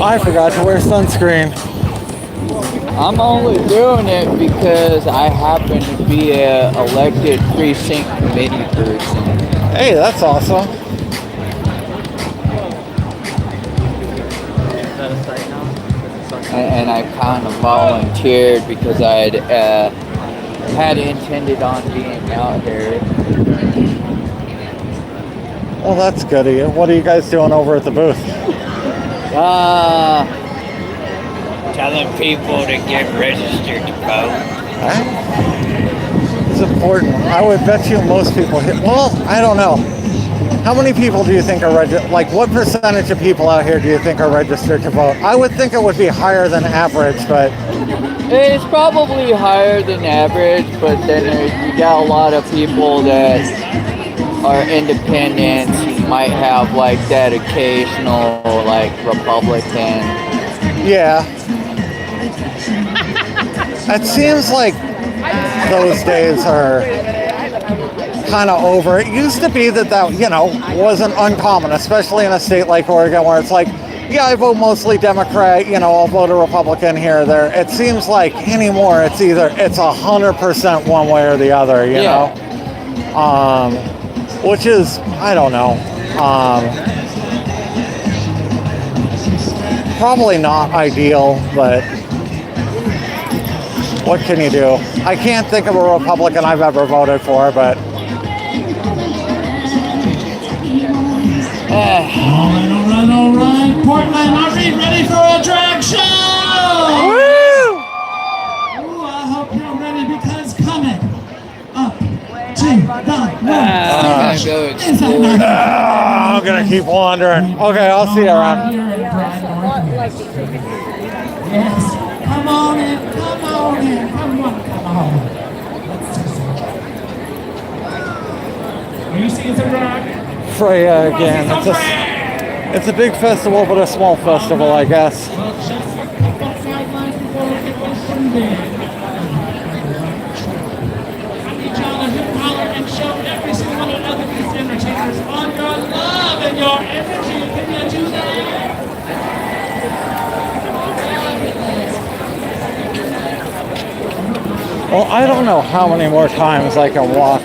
I forgot to wear sunscreen. I'm only doing it because I happen to be a elected precinct committee person. Hey, that's awesome. And I kind of volunteered because I'd had intended on being out here. Well, that's good of you. What are you guys doing over at the booth? Telling people to get registered to vote. It's important. I would bet you most people hit. Well, I don't know. How many people do you think are registered? Like, what percentage of people out here do you think are registered to vote? I would think it would be higher than average, but It's probably higher than average, but then you got a lot of people that are independents, might have like that occasional like Republican. yeah. It seems like those days are kind of over. It used to be that, wasn't uncommon, especially in a state like Oregon where it's like, yeah, I vote mostly Democrat, I'll vote a Republican here or there. It seems like anymore it's 100% one way or the other, you know? Which is, I don't know, probably not ideal, but what can you do? I can't think of a Republican I've ever voted for, but All right. Portland, are we ready for a drag show? woo! Ooh, I hope you're ready because coming up to the road. I'm gonna keep wandering. Okay, I'll see you around. Yes. Come on in. Come on in. Come on. Are you seeing some drag? Freya again. It's a big festival, but a small festival, I guess. Well, just a couple sidelines before we get this one big. I need y'all to hit, holler, and show every single one of these entertainers on your love and your energy. Can you do that? Well, I don't know how many more times I can walk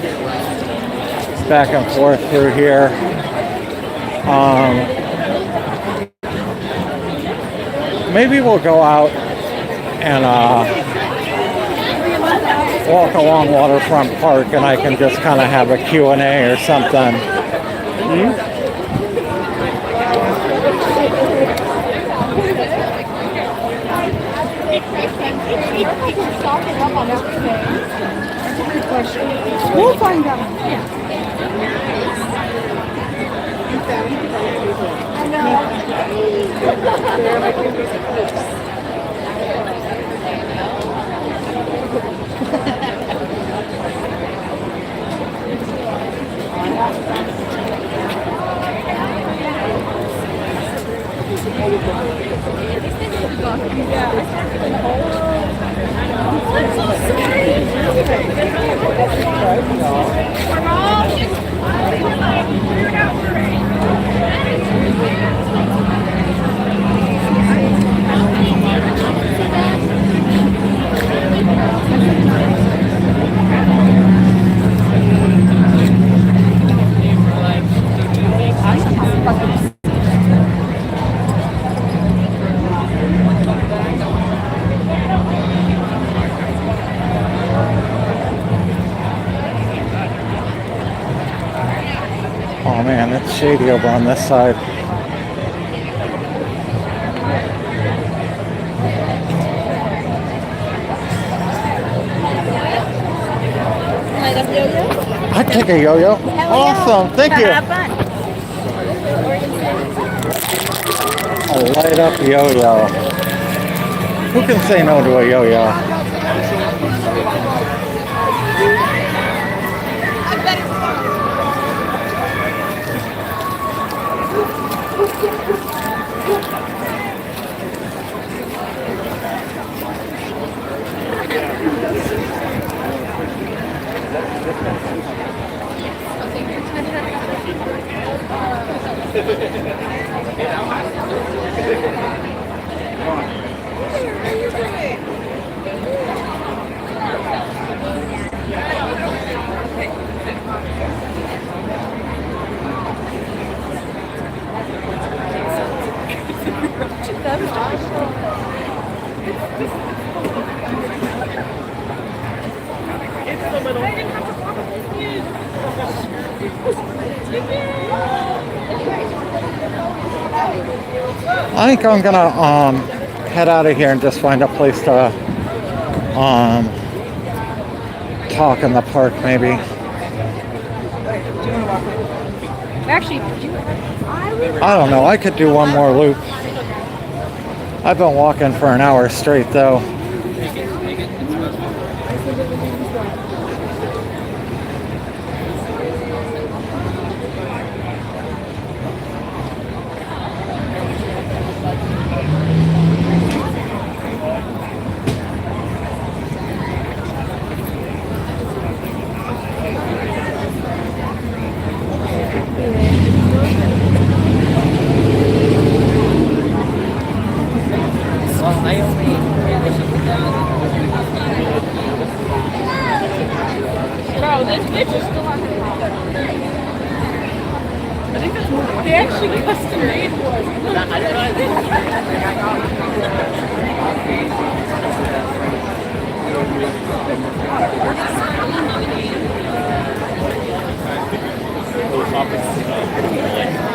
back and forth through here. Maybe we'll go out and walk along Waterfront Park and I can just kind of have a Q&A or something. We'll find out. Oh man, it's shady over on this side. I'd take a yo-yo. Awesome, thank you. A light up yo-yo. Who can say no to a yo-yo? I think I'm gonna head out of here and just find a place to talk in the park maybe. Actually, I don't know, I could do one more loop. I've been walking for an hour straight though. bro, this bitch is still on the top. I think that's more. They actually custom made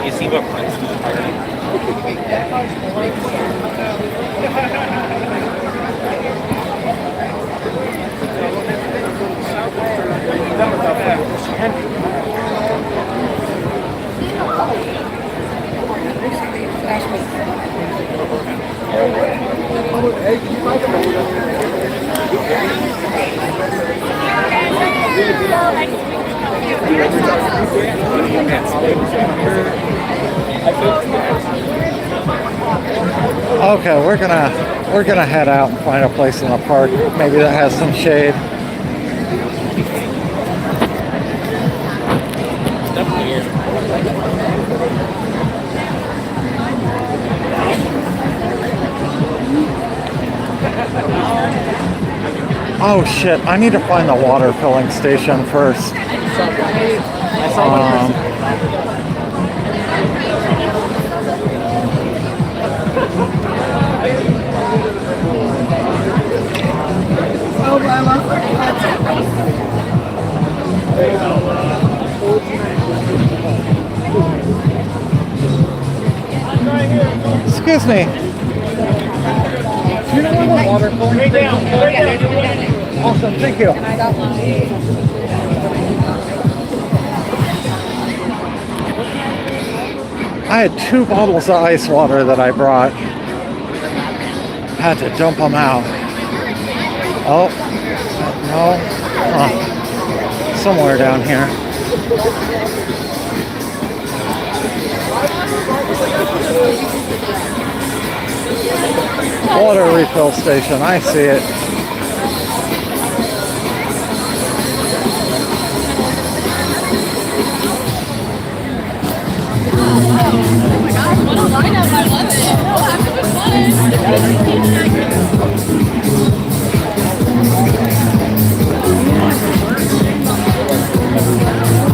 You see what Prince Okay, we're gonna head out and find a place in the park, maybe that has some shade. Oh shit, I need to find the water filling station first. Excuse me. Do you know where the water Straight down. Awesome, thank you. I had 2 bottles of ice water that I brought. Had to dump them out. Oh, no. Huh. Somewhere down here. Water refill station, I see it.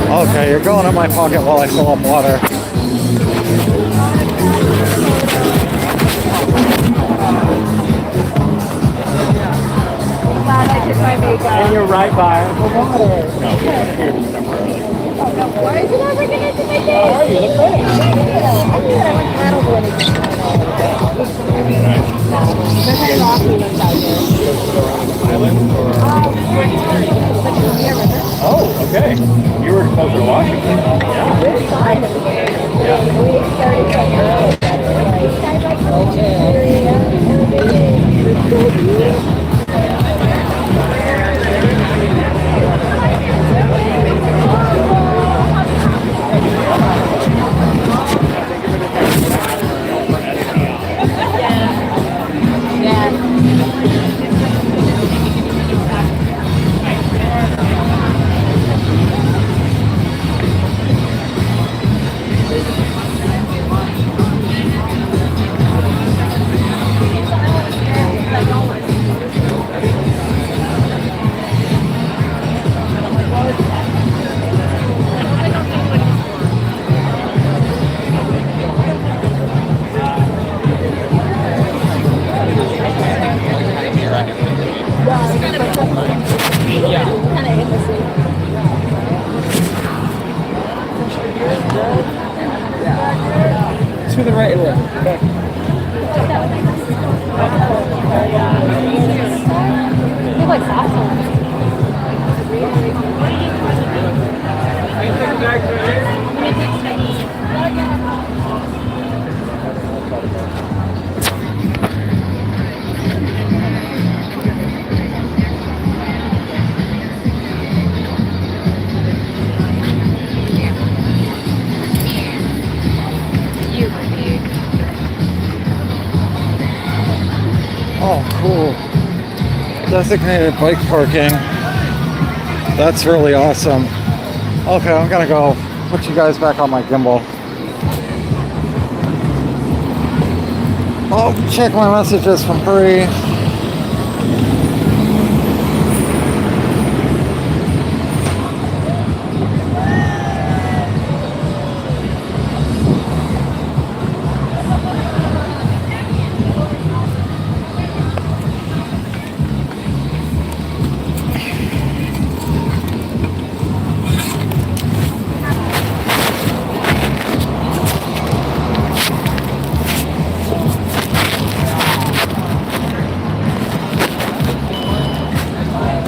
Okay, you're going in my pocket while I fill up water. And you're right by the water. Why is it ever going to make it? How are you? Look great. Oh, okay. You were closer to Washington. To the right a little. Okay. Look like sausage. Oh, cool. Designated bike parking. That's really awesome. Okay, I'm gonna go put you guys back on my gimbal. Oh, check my messages from Bree.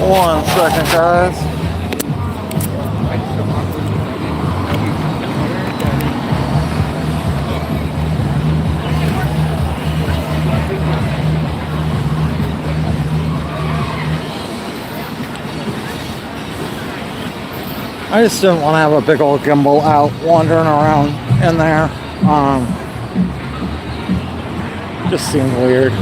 One second, guys. I just didn't want to have a big old gimbal out wandering around in there. Just seemed weird.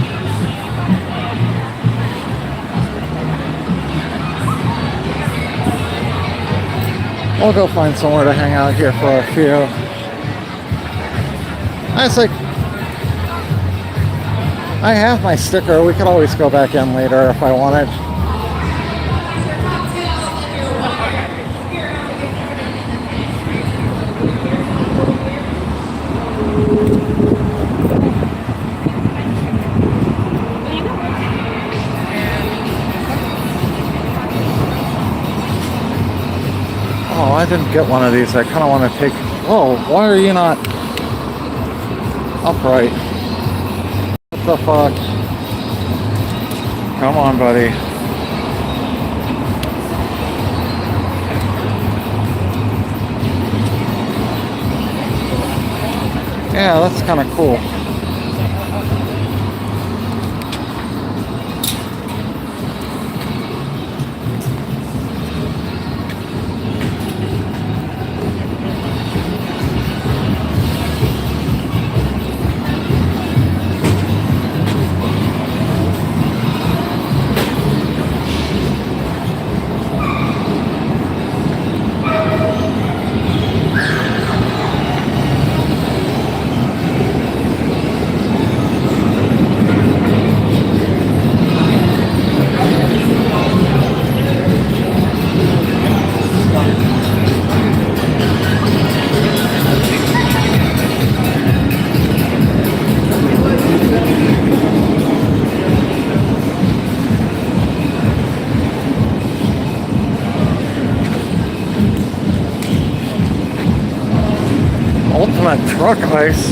I'll go find somewhere to hang out here for a few. I was like, I have my sticker. We could always go back in later if I wanted. Oh, I didn't get one of these. I kind of want to take... Oh, why are you not upright? What the fuck? Come on, buddy. Yeah, that's kind of cool. Ultimate truck ice.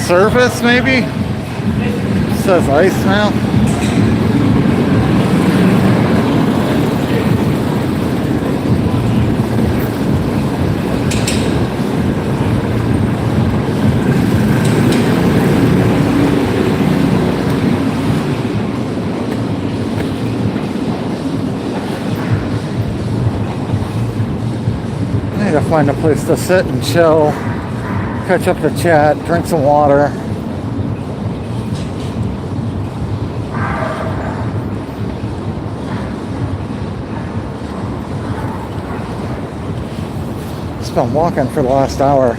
Service, maybe? Says ice now. I need to find a place to sit and chill, catch up to chat, drink some water. Just been walking for the last hour.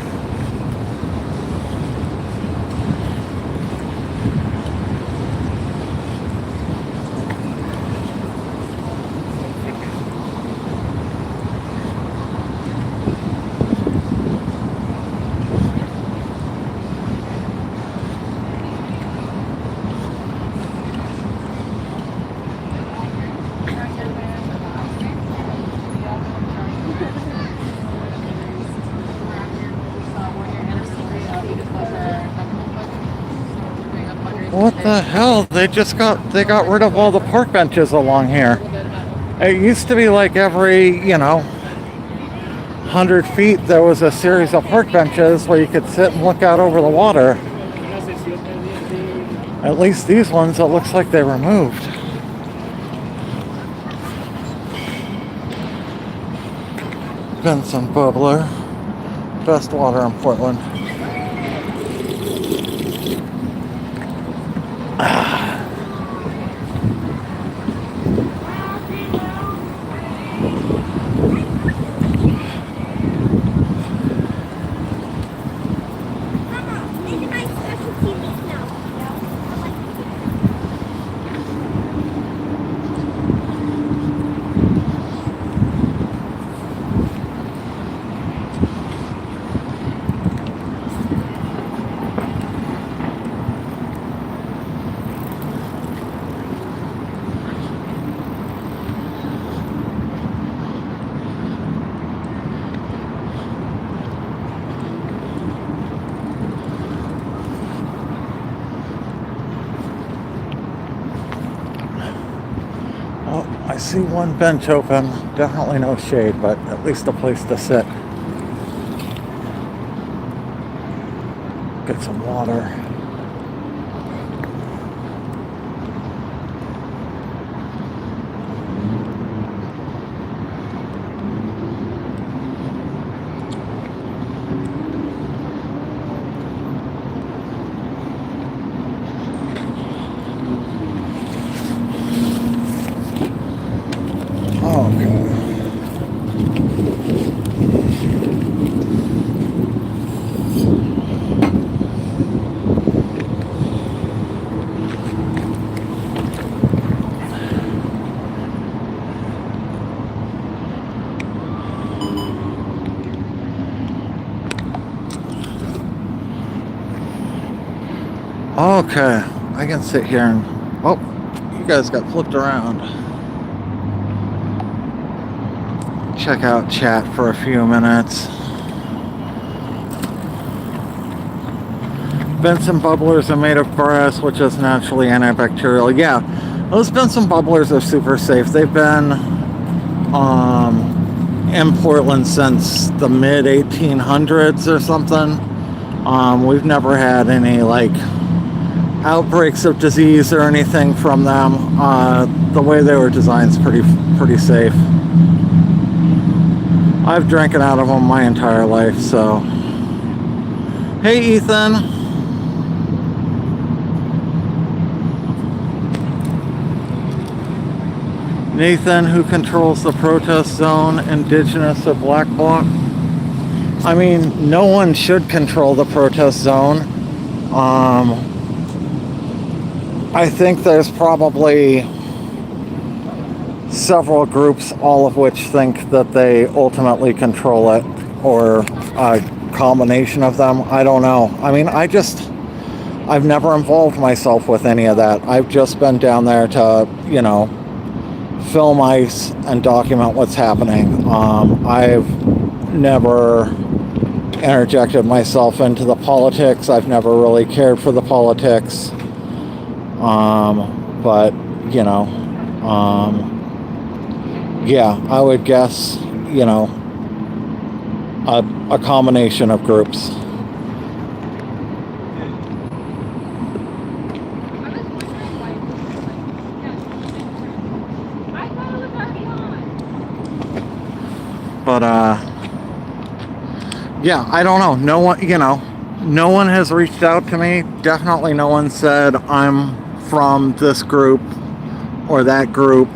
What the hell? They got rid of all the park benches along here. It used to be like every, 100 feet there was a series of park benches where you could sit and look out over the water. At least these ones, it looks like they removed. Benson Bubbler. Best water in Portland. I see one bench open. Definitely no shade, but at least a place to sit. Get some water. Okay, I can sit here and... Oh, you guys got flipped around. Check out chat for a few minutes. Benson bubblers are made of grass, which is naturally antibacterial. Yeah, those Benson bubblers are super safe. They've been in Portland since the mid 1800s or something. We've never had any like outbreaks of disease or anything from them. The way they were designed is pretty safe. I've drank it out of them my entire life, so. Hey, Ethan. Nathan, who controls the protest zone, indigenous of Black Bloc? I mean, no one should control the protest zone. I think there's probably several groups, all of which think that they ultimately control it, or a combination of them. I don't know. I mean, I've never involved myself with any of that. I've just been down there to, you know, film ice and document what's happening. I've never interjected myself into the politics. I've never really cared for the politics. But, you know, yeah, I would guess, you know, a combination of groups. But, yeah, I don't know. No one, you know, no one has reached out to me. Definitely no one said I'm from this group or that group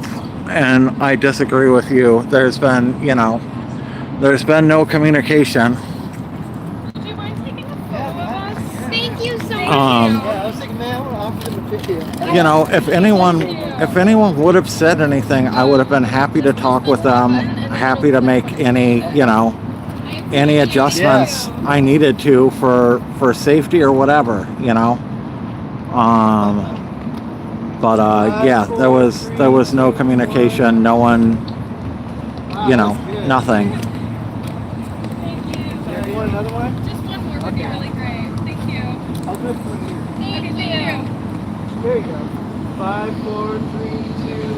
and I disagree with you. There's been, you know, there's been no communication. Would you mind taking a photo of us? Thank you so much. Yeah, I was thinking, man, I want to offer them a picture. You know, if anyone would have said anything, I would have been happy to talk with them, happy to make any, you know, any adjustments I needed to for safety or whatever, you know. But yeah, there was no communication, no one, you know, nothing. Thank you. You want another one? Just one more would be really great. Thank you. I'll do it for you. Thank you. There you go. 5, 4, 3, 2,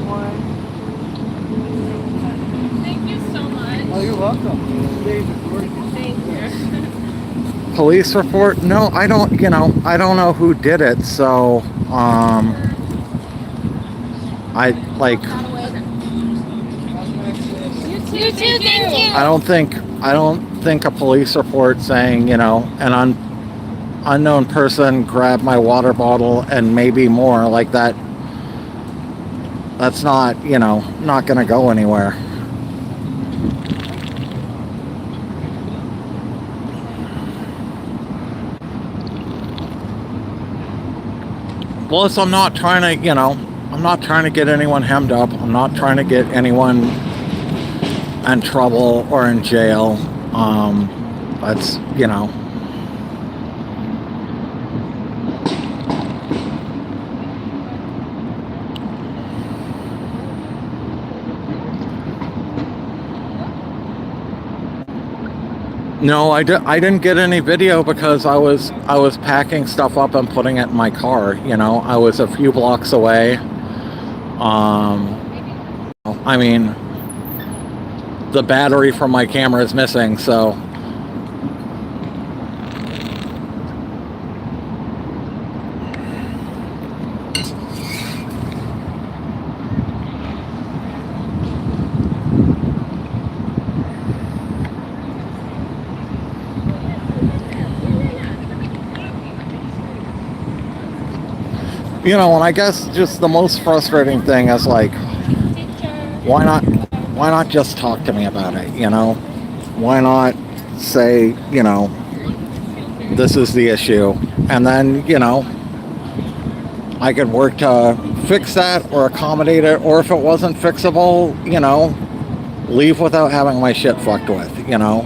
1. Thank you so much. Oh, you're welcome. Today's recording. Thank you. Police report? No, I don't, you know, I don't know who did it, so, I, like, You too. Thank you. I don't think a police report saying, you know, an unknown person grabbed my water bottle and maybe more like that, that's not, you know, not gonna go anywhere. Plus, I'm not trying to, you know, I'm not trying to get anyone hemmed up. I'm not trying to get anyone in trouble or in jail. That's, you know. No, I didn't get any video because I was packing stuff up and putting it in my car. You know, I was a few blocks away. I mean, the battery from my camera is missing, so. You know, and I guess just the most frustrating thing is like, why not just talk to me about it, you know? Why not say, you know, this is the issue, and then, you know, I could work to fix that or accommodate it, or if it wasn't fixable, you know, leave without having my shit fucked with, you know?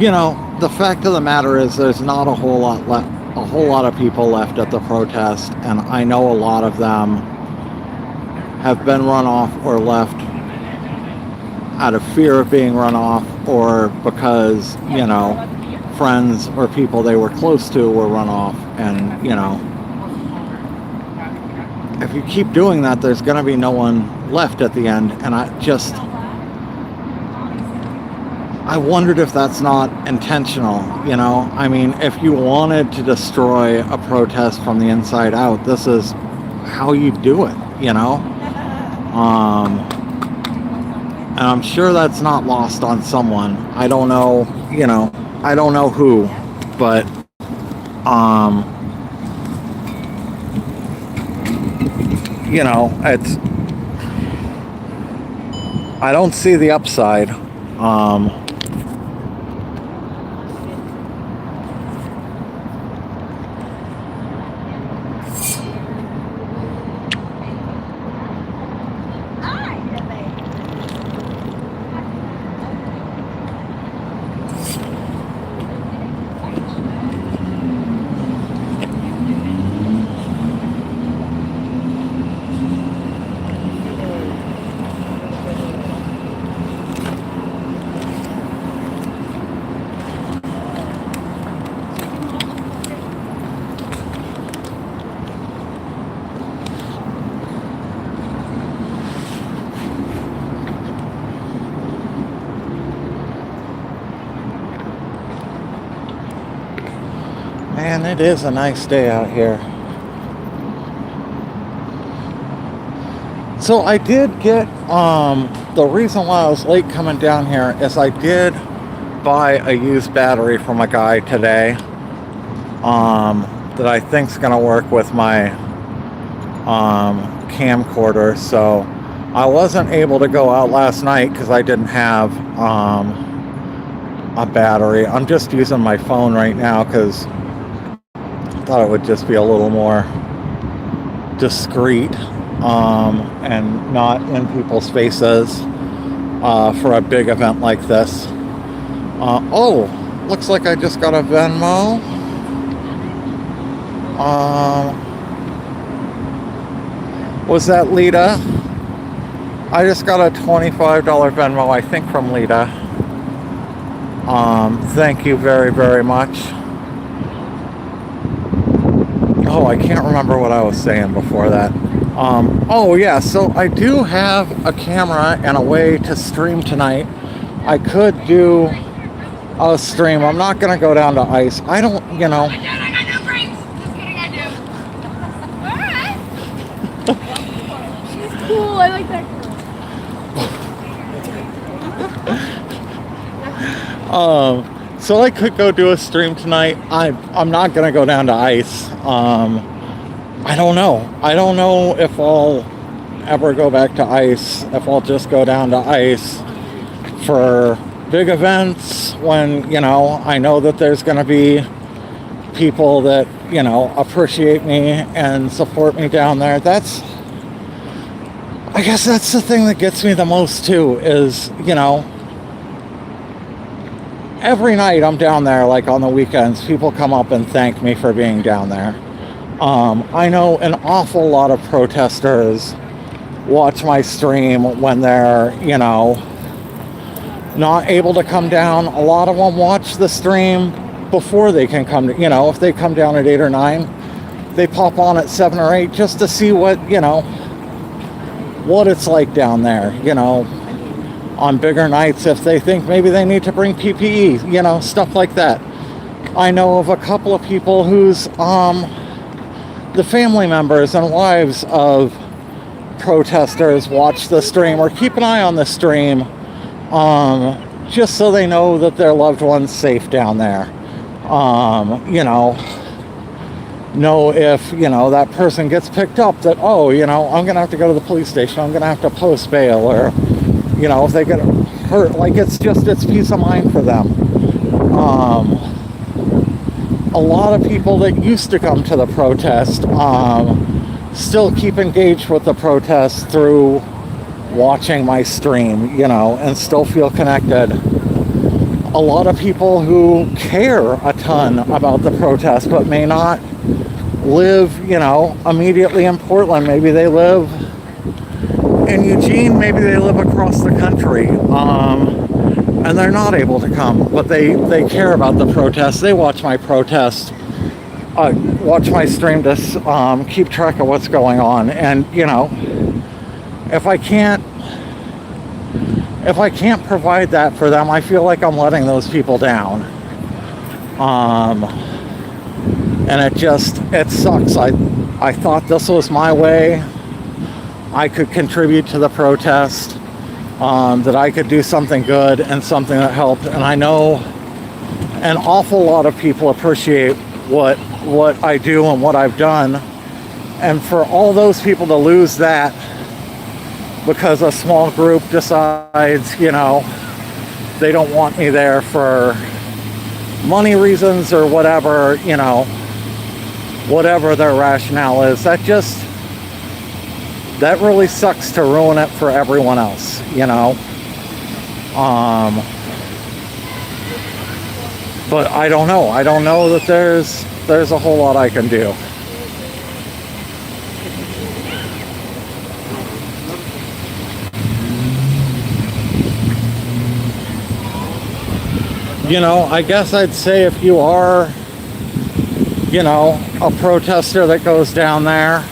you know, the fact of the matter is there's not a whole lot of people left at the protest, and I know a lot of them have been run off or left out of fear of being run off, or because, you know, friends or people they were close to were run off. And, you know, if you keep doing that, there's going to be no one left at the end. And I wondered if that's not intentional, you know? I mean, if you wanted to destroy a protest from the inside out, this is how you do it, you know? And I'm sure that's not lost on someone. I don't know, you know, I don't know who, but, you know, I don't see the upside. Man, it is a nice day out here. So I did get, the reason why I was late coming down here is I did buy a used battery from a guy today, that I think's gonna work with my, camcorder. So I wasn't able to go out last night because I didn't have, a battery. I'm just using my phone right now because I thought it would just be a little more discreet, and not in people's faces, for a big event like this. Oh, looks like I just got a Venmo. Was that Lita? I just got a $25 Venmo, I think, from Lita. Thank you very, very much. Oh, I can't remember what I was saying before that. Oh yeah, so I do have a camera and a way to stream tonight. I could do a stream. I'm not gonna go down to ice. I don't, you know. I got no brains. Just kidding, I do. Alright. She's cool. I like that girl. So I could go do a stream tonight. I'm not gonna go down to ice. I don't know. I don't know if I'll ever go back to ice, if I'll just go down to ice for big events when, you know, I know that there's going to be people that, you know, appreciate me and support me down there. I guess that's the thing that gets me the most too, is, you know, every night I'm down there, like on the weekends, people come up and thank me for being down there. I know an awful lot of protesters watch my stream when they're, you know, not able to come down. A lot of them watch the stream before they can come, you know, if they come down at 8 or 9, they pop on at 7 or 8 just to see what, you know, what it's like down there, you know, on bigger nights, if they think maybe they need to bring PPE, you know, stuff like that. I know of a couple of people whose, the family members and wives of protesters watch the stream or keep an eye on the stream, just so they know that their loved one's safe down there. You know if, you know, that person gets picked up, that, oh, you know, I'm gonna have to go to the police station, I'm gonna have to post bail, or, you know, if they get hurt, like, it's peace of mind for them. A lot of people that used to come to the protest still keep engaged with the protest through watching my stream, you know, and still feel connected. a lot of people who care a ton about the protest but may not live, you know, immediately in Portland. Maybe they live in Eugene, maybe they live across the country, and they're not able to come, but they care about the protest. They watch my protest, watch my stream to keep track of what's going on. And, you know, if I can't provide that for them, I feel like I'm letting those people down. And it sucks. I thought this was my way. I could contribute to the protest, that I could do something good and something that helped. And I know an awful lot of people appreciate what I do and what I've done. And for all those people to lose that because a small group decides, you know, they don't want me there for money reasons or whatever, you know, whatever their rationale is, that really sucks to ruin it for everyone else, you know. But I don't know. I don't know that there's a whole lot I can do. You know, I guess I'd say if you are, you know, a protester that goes down there,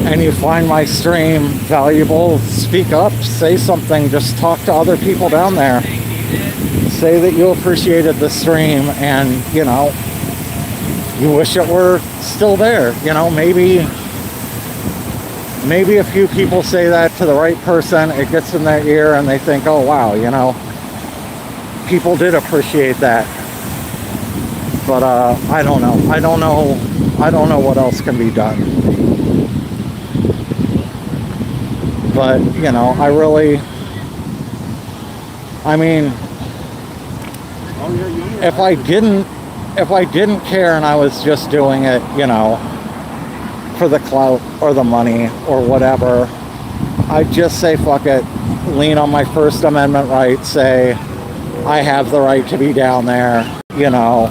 and you find my stream valuable, speak up, say something, just talk to other people down there. Say that you appreciated the stream and, you know, you wish it were still there. You know, maybe a few people say that to the right person, it gets in their ear and they think, oh wow, you know, people did appreciate that. But I don't know what else can be done. But, you know, I mean, if I didn't care and I was just doing it, you know, for the clout or the money or whatever, I'd just say fuck it, lean on my First Amendment right, say I have the right to be down there, you know,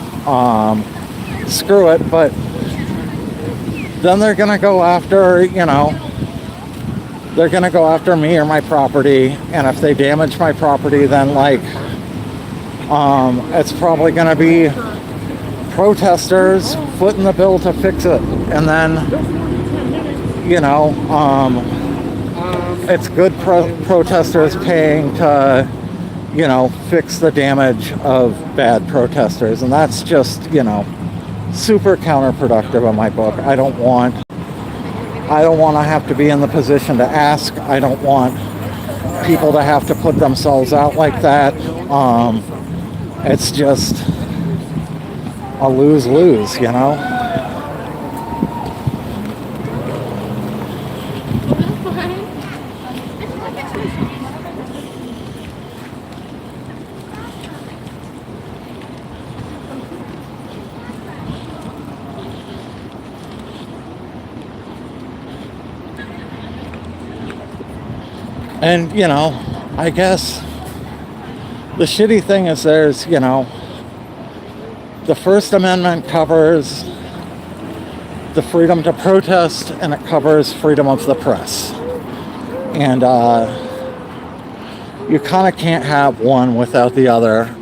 screw it. But then they're gonna go after, you know, they're gonna go after me or my property, and if they damage my property, then like it's probably gonna be protesters footing the bill to fix it. And then, you know, it's good protesters paying to, you know, fix the damage of bad protesters. And that's just, you know, super counterproductive in my book. I don't want to have to be in the position to ask. I don't want people to have to put themselves out like that. It's just a lose-lose, you know? And, you know, I guess the shitty thing is there's, you know, the First Amendment covers the freedom to protest, and it covers freedom of the press. And you kind of can't have one without the other.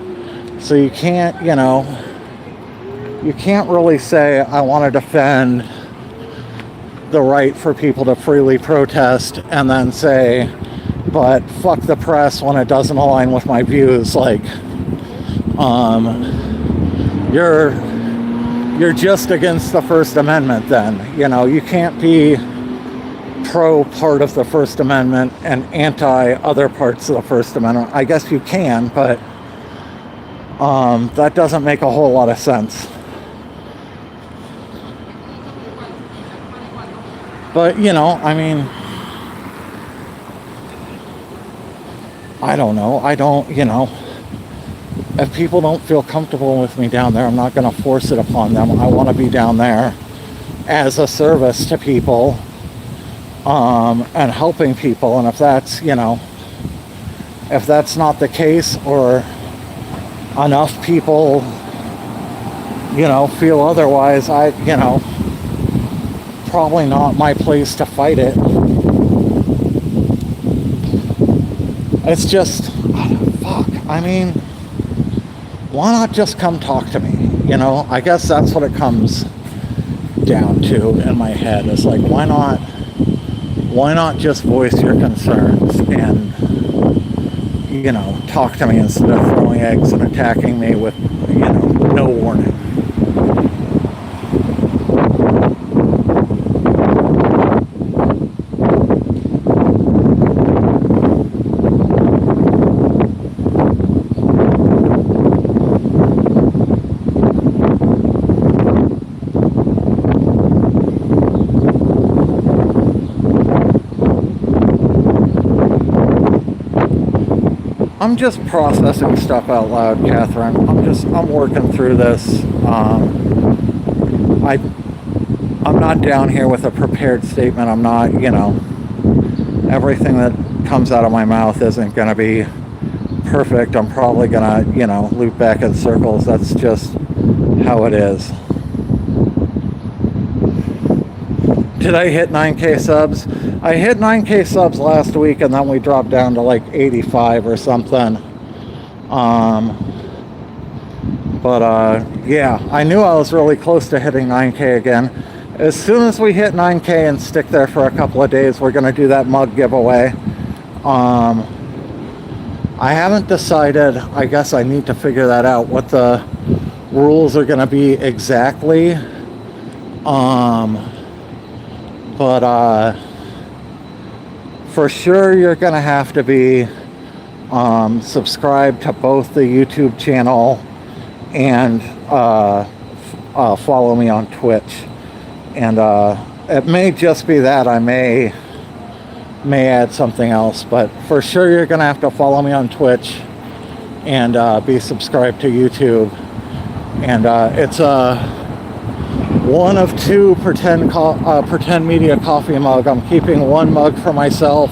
So you can't, you know, you can't really say, I want to defend the right for people to freely protest, and then say, but fuck the press when it doesn't align with my views. Like, you're just against the First Amendment then. You know, you can't be pro part of the First Amendment and anti other parts of the First Amendment. I guess you can, but that doesn't make a whole lot of sense. But, you know, I mean, I don't know. You know, if people don't feel comfortable with me down there, I'm not going to force it upon them. I want to be down there as a service to people, and helping people. And if that's, you know, If that's not the case, or enough people, feel otherwise, probably not my place to fight it. It's just, fuck, why not just come talk to me? I guess that's what it comes down to in my head. It's like, why not just voice your concerns and, talk to me instead of throwing eggs and attacking me with, no warning. I'm just processing stuff out loud, Catherine. I'm working through this. I'm not down here with a prepared statement. I'm not, everything that comes out of my mouth isn't going to be perfect. I'm probably going to, loop back in circles. That's just how it is. Did I hit 9K subs? I hit 9K subs last week, and then we dropped down to like 85 or something. Yeah, I knew I was really close to hitting 9K again. As soon as we hit 9K and stick there for a couple of days, we're going to do that mug giveaway. I haven't decided. I guess I need to figure that out, what the rules are going to be exactly. For sure, you're going to have to be subscribed to both the YouTube channel and follow me on Twitch. And it may just be that. I may add something else, but for sure you're going to have to follow me on Twitch and be subscribed to YouTube. And it's one of two PretendMedia coffee mug. I'm keeping one mug for myself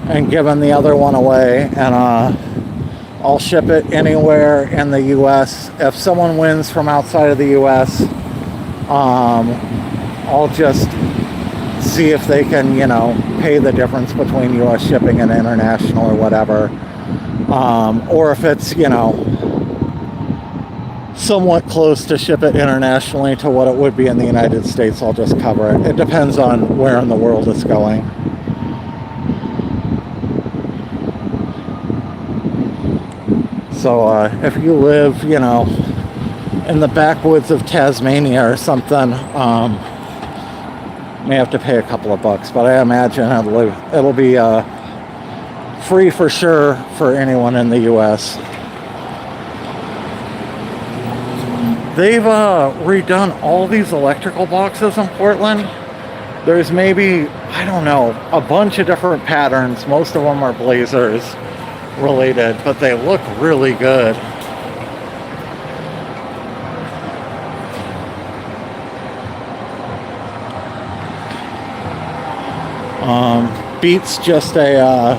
and giving the other one away, and I'll ship it anywhere in the US. If someone wins from outside of the US, I'll just see if they can, pay the difference between US shipping and international or whatever. Or if it's, somewhat close to ship it internationally to what it would be in the United States, I'll just cover it. It depends on where in the world it's going. So if you live, in the backwoods of Tasmania or something, may have to pay a couple of bucks, but I imagine it'll be free for sure for anyone in the US. They've redone all these electrical boxes in Portland. There's maybe, I don't know, a bunch of different patterns. Most of them are Blazers related, but they look really good. Beats just a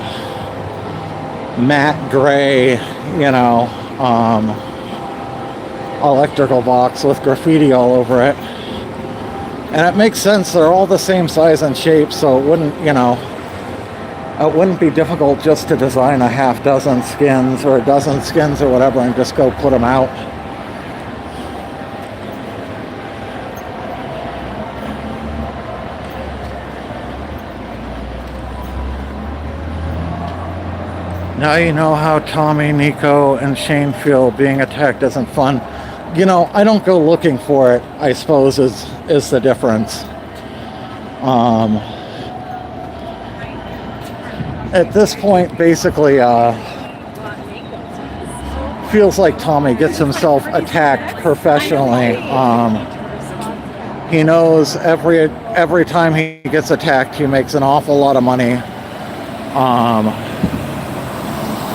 matte gray, electrical box with graffiti all over it. And it makes sense, they're all the same size and shape, so it wouldn't, it wouldn't be difficult just to design a half dozen skins or a dozen skins or whatever and just go put them out. Now you know how Tommy, Nico, and Shane feel. Being attacked isn't fun. I don't go looking for it, I suppose, is the difference. At this point, basically, feels like Tommy gets himself attacked professionally. He knows every time he gets attacked, he makes an awful lot of money.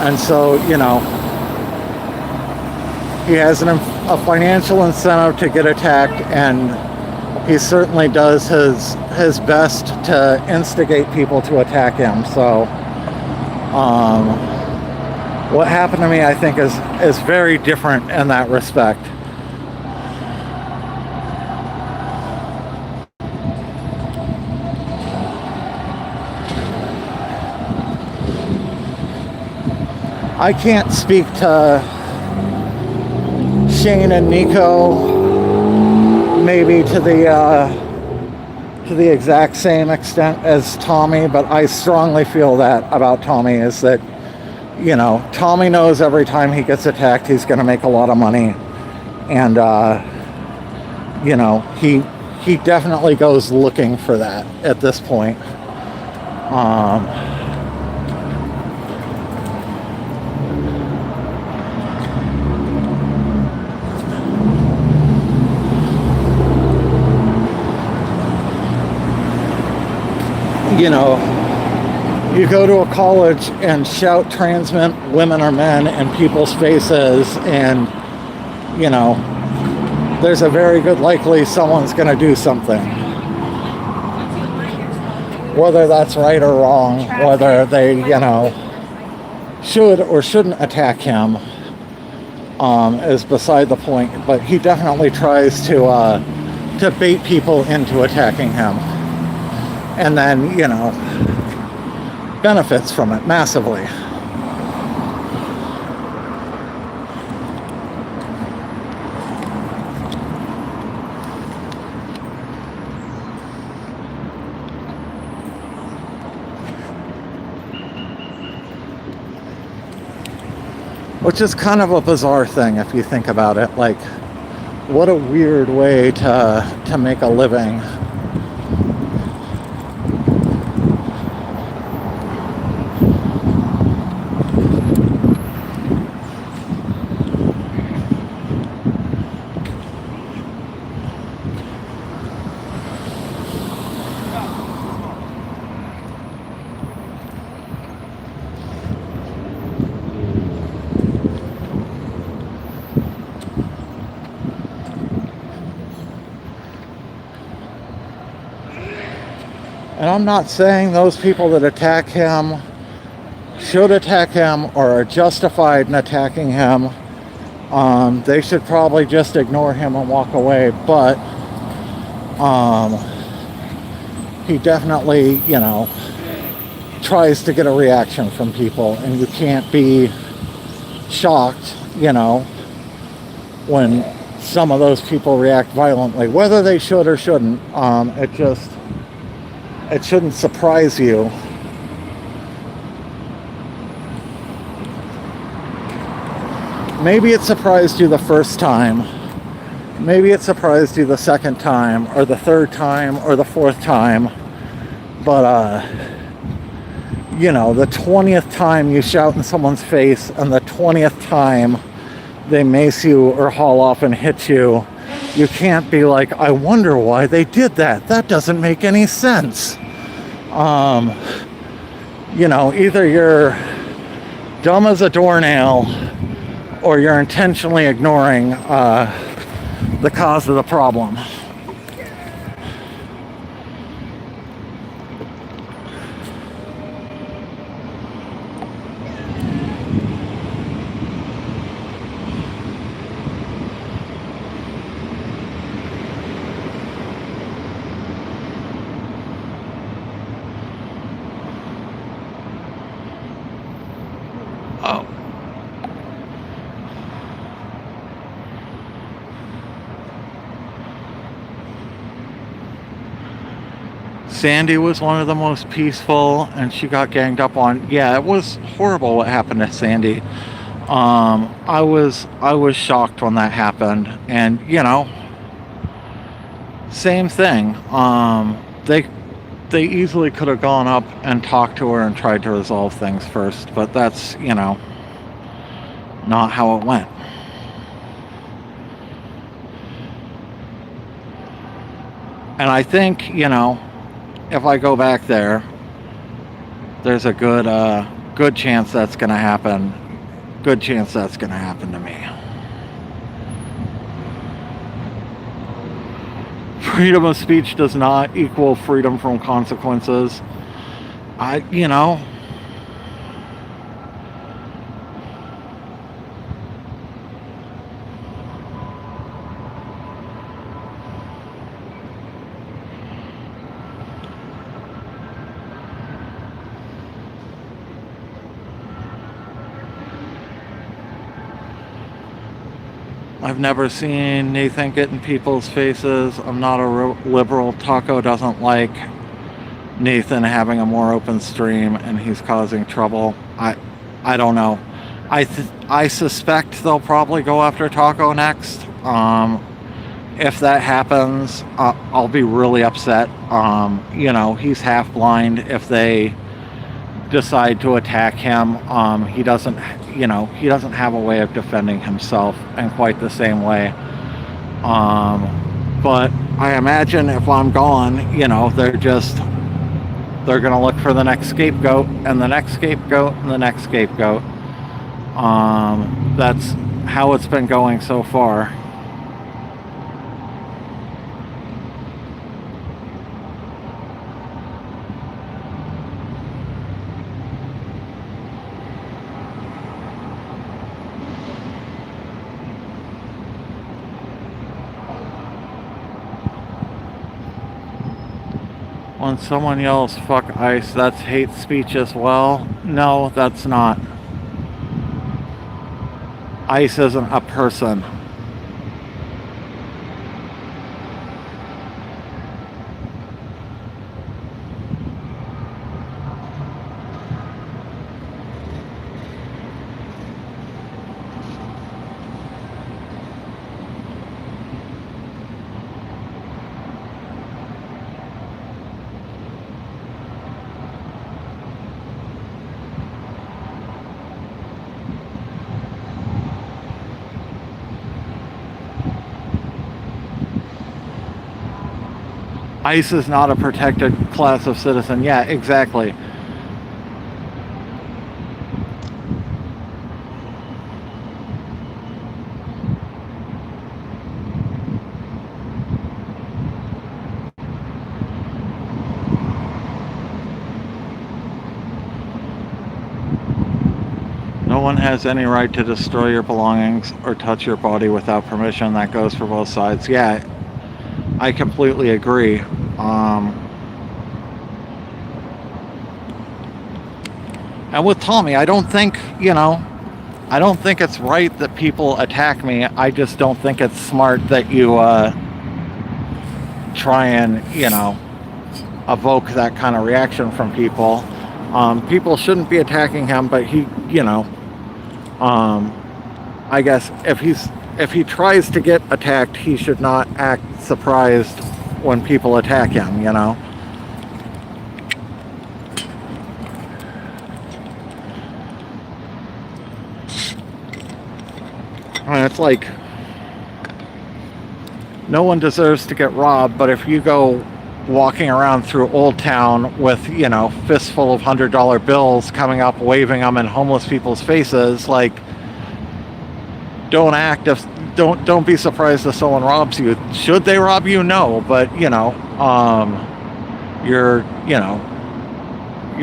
And so, he has a financial incentive to get attacked, and he certainly does his best to instigate people to attack him. So, What happened to me, I think, is very different in that respect. I can't speak to Shane and Nico, maybe to the exact same extent as Tommy, but I strongly feel that about Tommy, is that, you know, Tommy knows every time he gets attacked, he's going to make a lot of money. And, you know, he definitely goes looking for that at this point. You know, you go to a college and shout trans women are men in people's faces, and, you know, there's a very good likely someone's going to do something. Whether that's right or wrong, whether they, you know, should or shouldn't attack him, is beside the point. But he definitely tries to bait people into attacking him. And then, you know, benefits from it massively. Which is kind of a bizarre thing if you think about it. Like, what a weird way to make a living. And I'm not saying those people that attack him should attack him or are justified in attacking him. They should probably just ignore him and walk away. But he definitely, you know, tries to get a reaction from people. And you can't be shocked, you know, when some of those people react violently. Whether they should or shouldn't, it shouldn't surprise you. Maybe it surprised you the first time. Maybe it surprised you the second time, or the third time, or the fourth time. But, you know, the 20th time you shout in someone's face, and the 20th time they mace you or haul off and hit you, you can't be like, I wonder why they did that. That doesn't make any sense. You know, either you're dumb as a doornail or you're intentionally ignoring the cause of the problem. Sandy was one of the most peaceful, and she got ganged up on. Yeah, it was horrible what happened to Sandy. I was shocked when that happened, and you know, same thing. They easily could have gone up and talked to her and tried to resolve things first, but that's, you know, not how it went. And I think, you know, if I go back there, there's a good chance that's going to happen. Good chance that's going to happen to me. Freedom of speech does not equal freedom from consequences. You know, I've never seen Nathan get in people's faces. I'm not a liberal. Taco doesn't like Nathan having a more open stream, and he's causing trouble. I don't know. I suspect they'll probably go after Taco next. If that happens, I'll be really upset. You know, he's half blind. If they decide to attack him, he doesn't have a way of defending himself in quite the same way. But I imagine if I'm gone, you know, they're gonna look for the next scapegoat and the next scapegoat and the next scapegoat. That's how it's been going so far. When someone yells "fuck ICE," that's hate speech as well? No, that's not. ICE isn't a person. ICE is not a protected class of citizen. Yeah, exactly. No one has any right to destroy your belongings or touch your body without permission. That goes for both sides. Yeah, I completely agree. And with Tommy, I don't think it's right that people attack me. I just don't think it's smart that you try and, evoke that kind of reaction from people. People shouldn't be attacking him, but he, I guess if he tries to get attacked, he should not act surprised when people attack him, I mean, it's like, no one deserves to get robbed, but if you go walking around through Old Town with, fistful of $100 bills coming up, waving them in homeless people's faces, like, don't be surprised if someone robs you. Should they rob you? No, but you're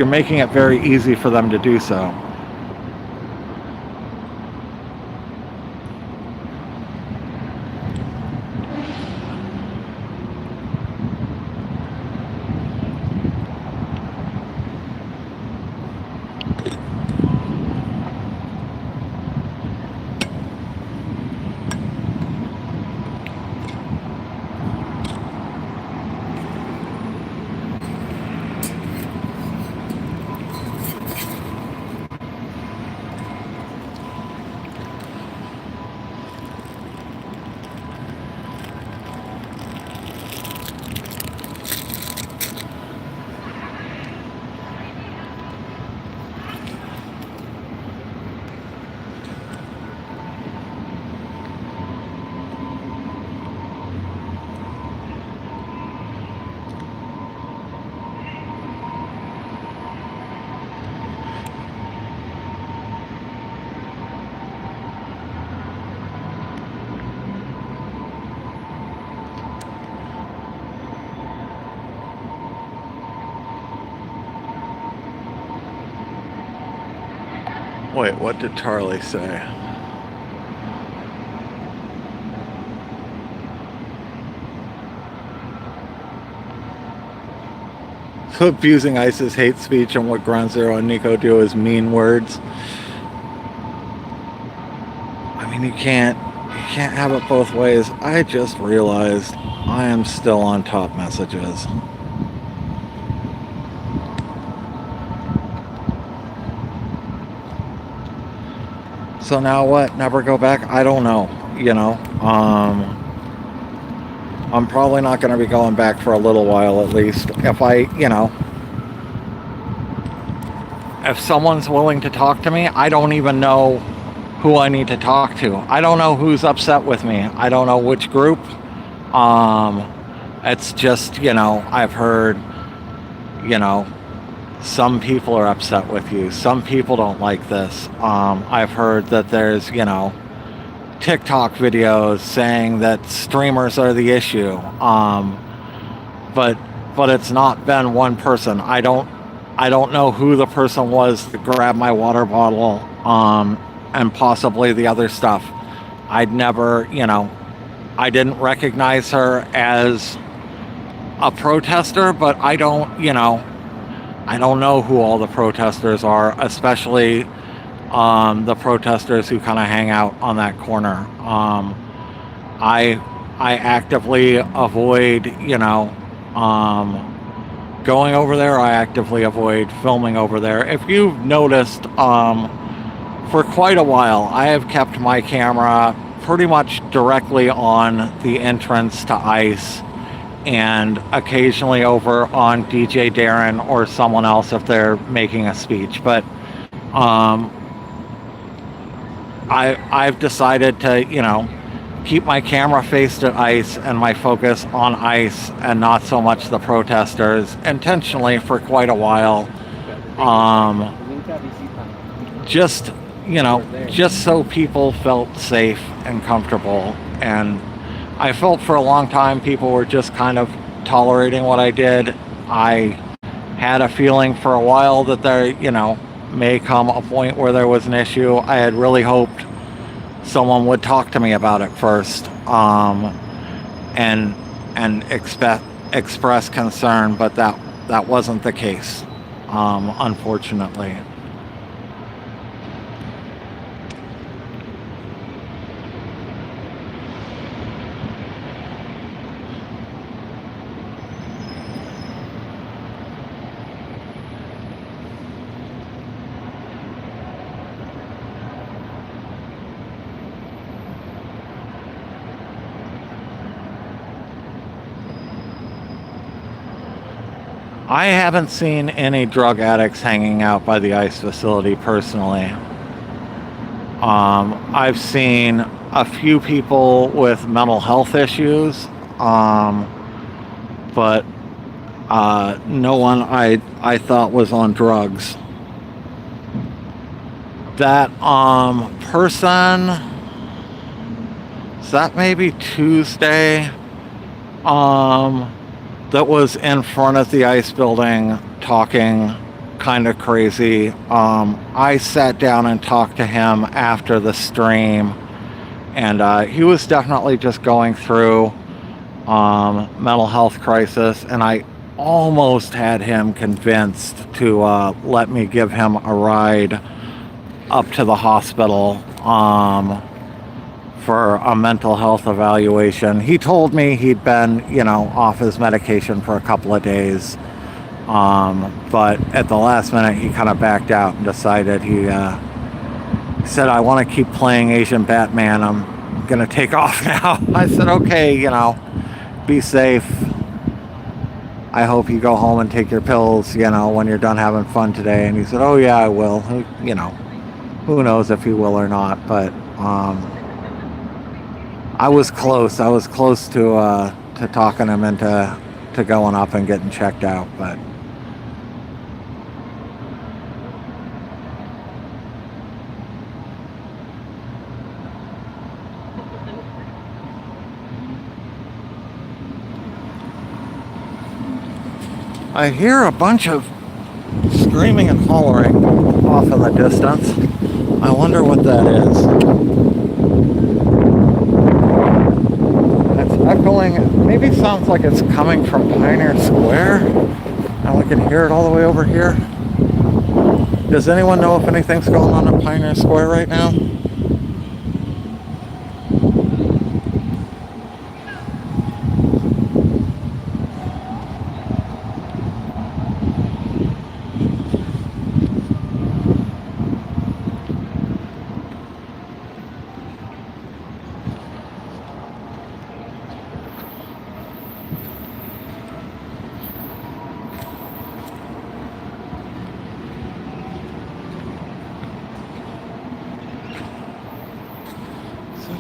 making it very easy for them to do so. Wait, what did Charlie say? So abusing ICE's hate speech and what Ground Zero and Nico do is mean words. I mean, you can't can't have it both ways. I just realized I am still on top messages. So now what? Never go back? I don't know. You know, I'm probably not going to be going back for a little while at least. If if someone's willing to talk to me, I don't even know who I need to talk to. I don't know who's upset with me. I don't know which group. It's just, I've heard, some people are upset with you. Some people don't like this. I've heard that there's, TikTok videos saying that streamers are the issue. But it's not been one person. I don't know who the person was that grabbed my water bottle, and possibly the other stuff. I'd never, I didn't recognize her as a protester, but I don't know who all the protesters are, especially the protesters who kind of hang out on that corner. I actively avoid, going over there. I actively avoid filming over there. If you've noticed, for quite a while, I have kept my camera pretty much directly on the entrance to ICE, and occasionally over on DJ Darren or someone else if they're making a speech. But I've decided to, keep my camera faced at ICE and my focus on ICE and not so much the protesters, intentionally for quite a while. Just so people felt safe and comfortable. And I felt for a long time people were just kind of tolerating what I did. I had a feeling for a while that there, may come a point where there was an issue. I had really hoped someone would talk to me about it first, and express concern, but that wasn't the case, unfortunately. I haven't seen any drug addicts hanging out by the ICE facility personally. I've seen a few people with mental health issues, but no one I thought was on drugs. That person, is that maybe Tuesday? That was in front of the ICE building talking kind of crazy. I sat down and talked to him after the stream, and he was definitely just going through mental health crisis, and I almost had him convinced to let me give him a ride up to the hospital for a mental health evaluation. He told me he'd been, off his medication for a couple of days. But at the last minute, he kind of backed out and decided he said, I want to keep playing Asian Batman. I'm going to take off now. I said, okay, be safe. I hope you go home and take your pills, when you're done having fun today. And he said, oh yeah, I will. Who knows if he will or not, but I was close. I was close to talking him into going up and getting checked out, but I hear a bunch of screaming and hollering off in the distance. I wonder what that is. It's echoing. Maybe sounds like it's coming from Pioneer Square, and we can hear it all the way over here. Does anyone know if anything's going on at Pioneer Square right now?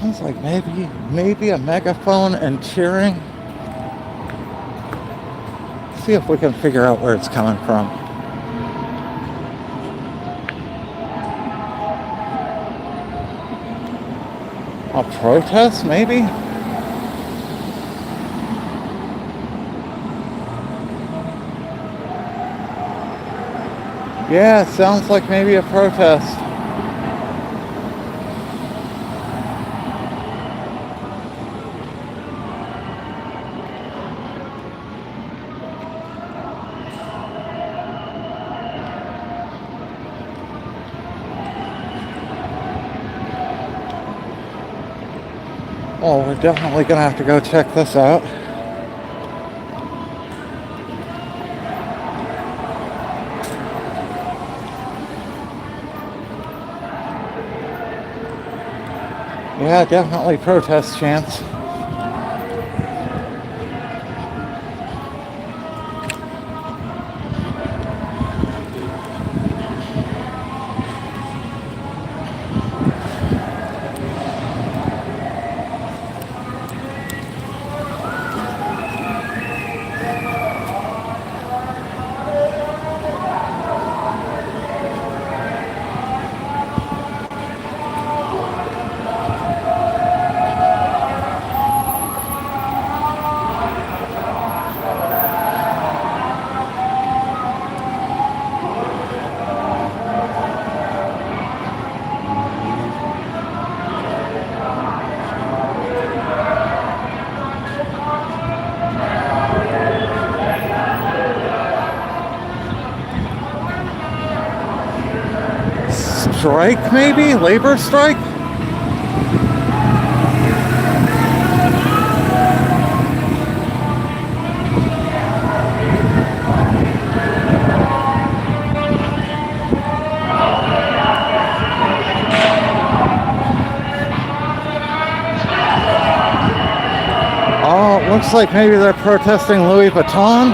Sounds like maybe a megaphone and cheering. See if we can figure out where it's coming from. A protest, maybe? Yeah, it sounds like maybe a protest. Oh, we're definitely gonna have to go check this out. Yeah, definitely protest chants. Strike, maybe? Labor strike? Oh, it looks like maybe they're protesting Louis Vuitton.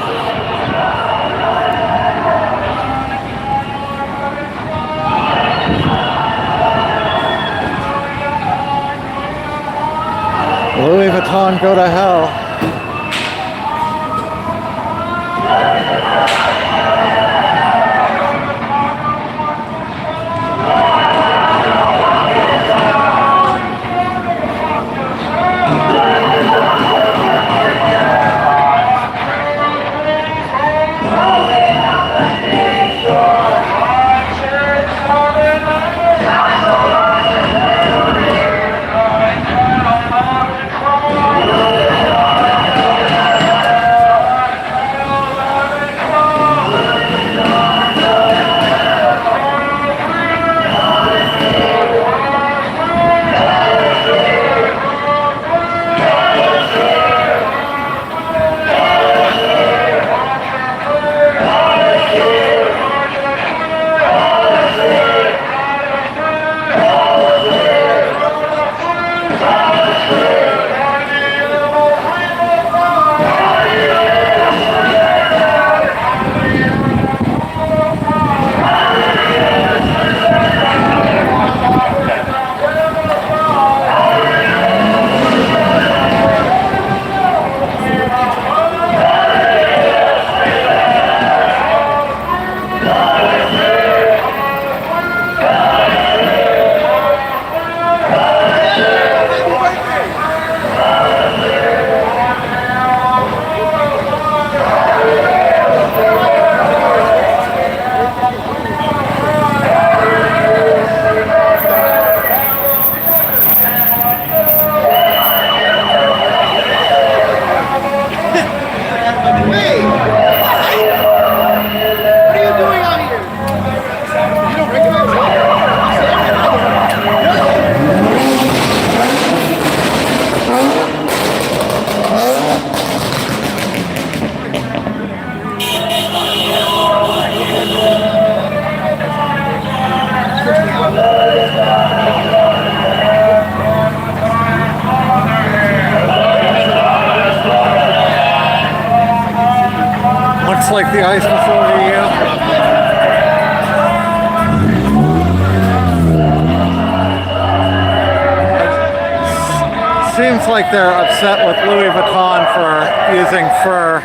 Louis Vuitton, go to hell. Like the ice facility, yeah. seems like they're upset with Louis Vuitton for using fur.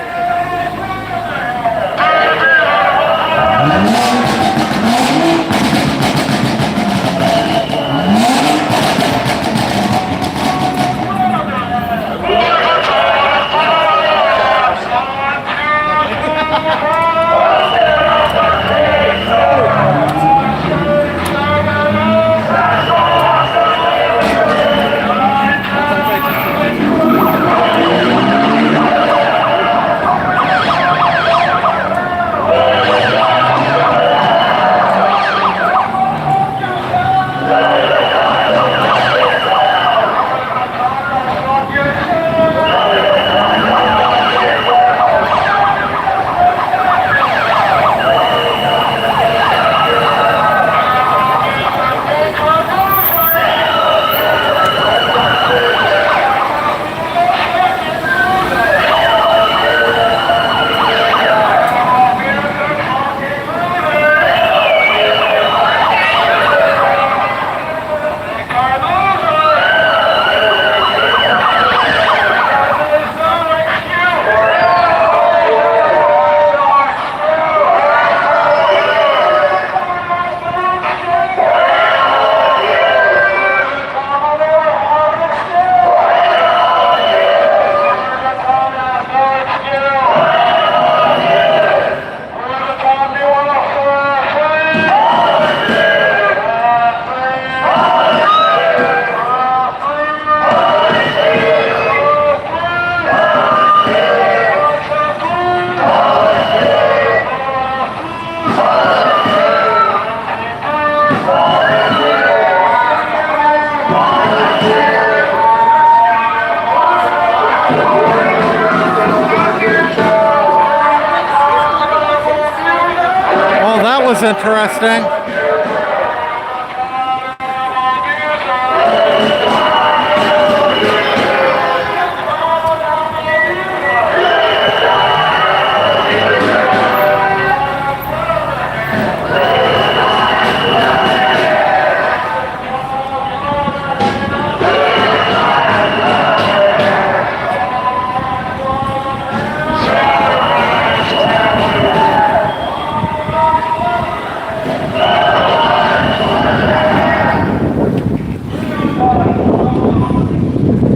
Was interesting.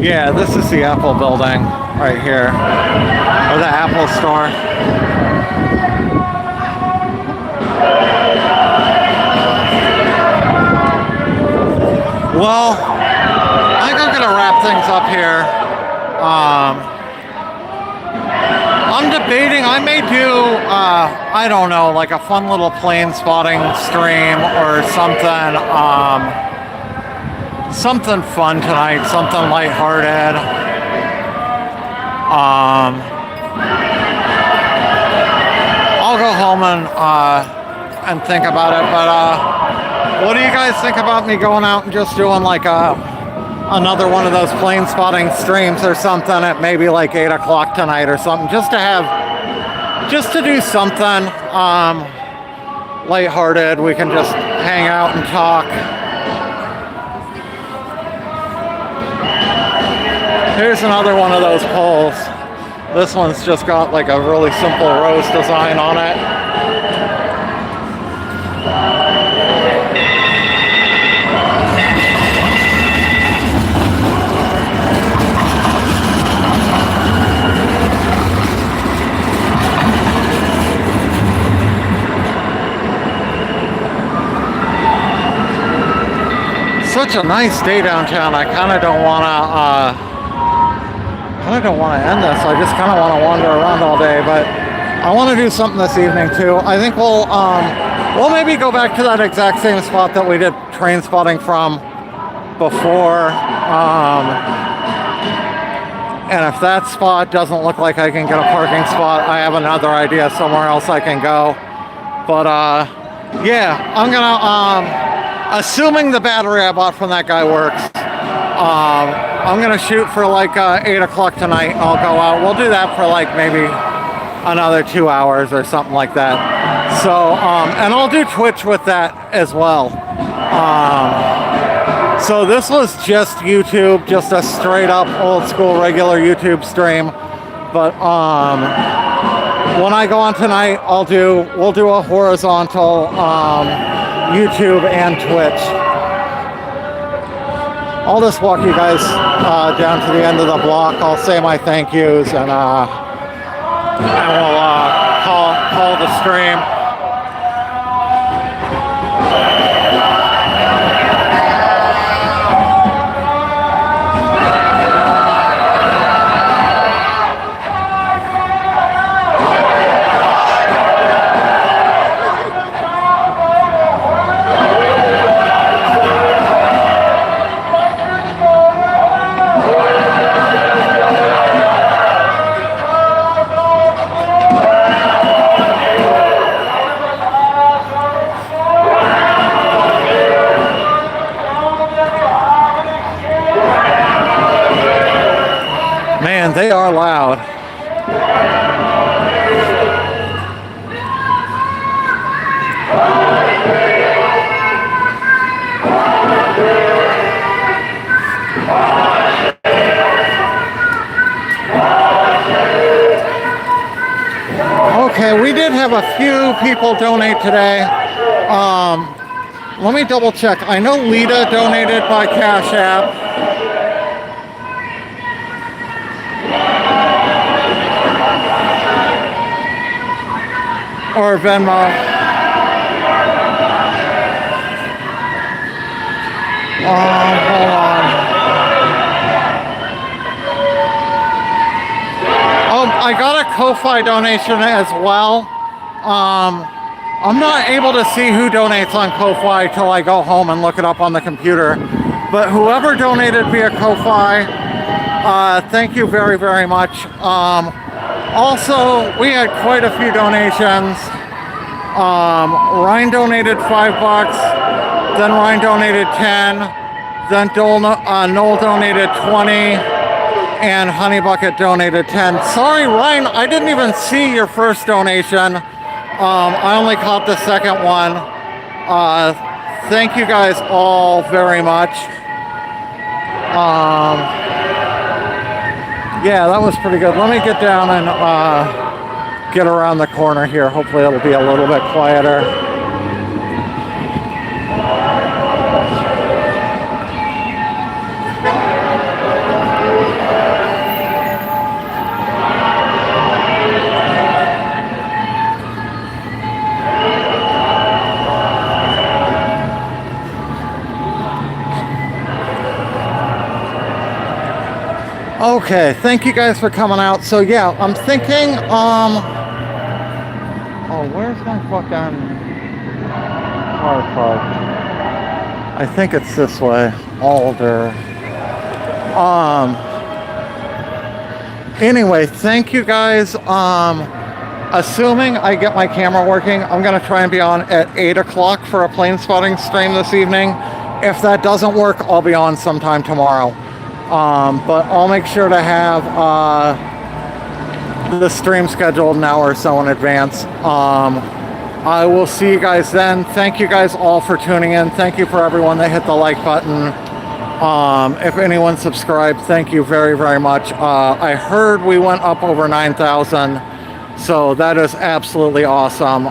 Yeah, this is the Apple building right here, or the Apple store. Well, I think I'm gonna wrap things up here. I'm debating, I may do, I don't know, like a fun little plane spotting stream or something, something fun tonight, something lighthearted. I'll go home and think about it, but what do you guys think about me going out and just doing like another one of those plane spotting streams or something at maybe like 8 o'clock tonight or something, just to do something lighthearted. We can just hang out and talk. Here's another one of those poles. This one's just got like a really simple rose design on it. Such a nice day downtown. I kind of don't want to end this. I just kind of want to wander around all day, but I want to do something this evening too. I think we'll maybe go back to that exact same spot that we did train spotting from before. And if that spot doesn't look like I can get a parking spot, I have another idea somewhere else I can go. But yeah, I'm gonna assuming the battery I bought from that guy works, I'm gonna shoot for like 8 o'clock tonight. I'll go out. We'll do that for like maybe another 2 hours or something like that. So, and I'll do Twitch with that as well. So this was just YouTube, just a straight up old school regular YouTube stream. But when I go on tonight, we'll do a horizontal YouTube and Twitch. I'll just walk you guys down to the end of the block. I'll say my thank yous and we'll call the stream. Man, they are loud. Okay, we did have a few people donate today. Let me double check. I know Lita donated by Cash App. Or Venmo. Hold on. I got a Ko-Fi donation as well. I'm not able to see who donates on Ko-Fi till I go home and look it up on the computer. But whoever donated via Ko-Fi, thank you very, very much. Also, we had quite a few donations. Ryan donated $5, then Ryan donated 10, then Noel donated 20, and Honey Bucket donated 10. Sorry, Ryan, I didn't even see your first donation. I only caught the second one. Thank you guys all very much. Yeah, that was pretty good. Let me get down and get around the corner here. Hopefully it'll be a little bit quieter. Okay, thank you guys for coming out. So yeah, I'm thinking, oh, where's my fucking car parked? I think it's this way, Alder. Anyway, thank you guys. Assuming I get my camera working, I'm gonna try and be on at 8 o'clock for a plane spotting stream this evening. If that doesn't work, I'll be on sometime tomorrow. But I'll make sure to have the stream scheduled an hour or so in advance. I will see you guys then. Thank you guys all for tuning in. Thank you for everyone that hit the like button. If anyone subscribed, thank you very, very much. I heard we went up over 9,000, so that is absolutely awesome.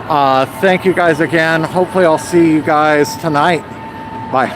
Thank you guys again. Hopefully I'll see you guys tonight. Bye.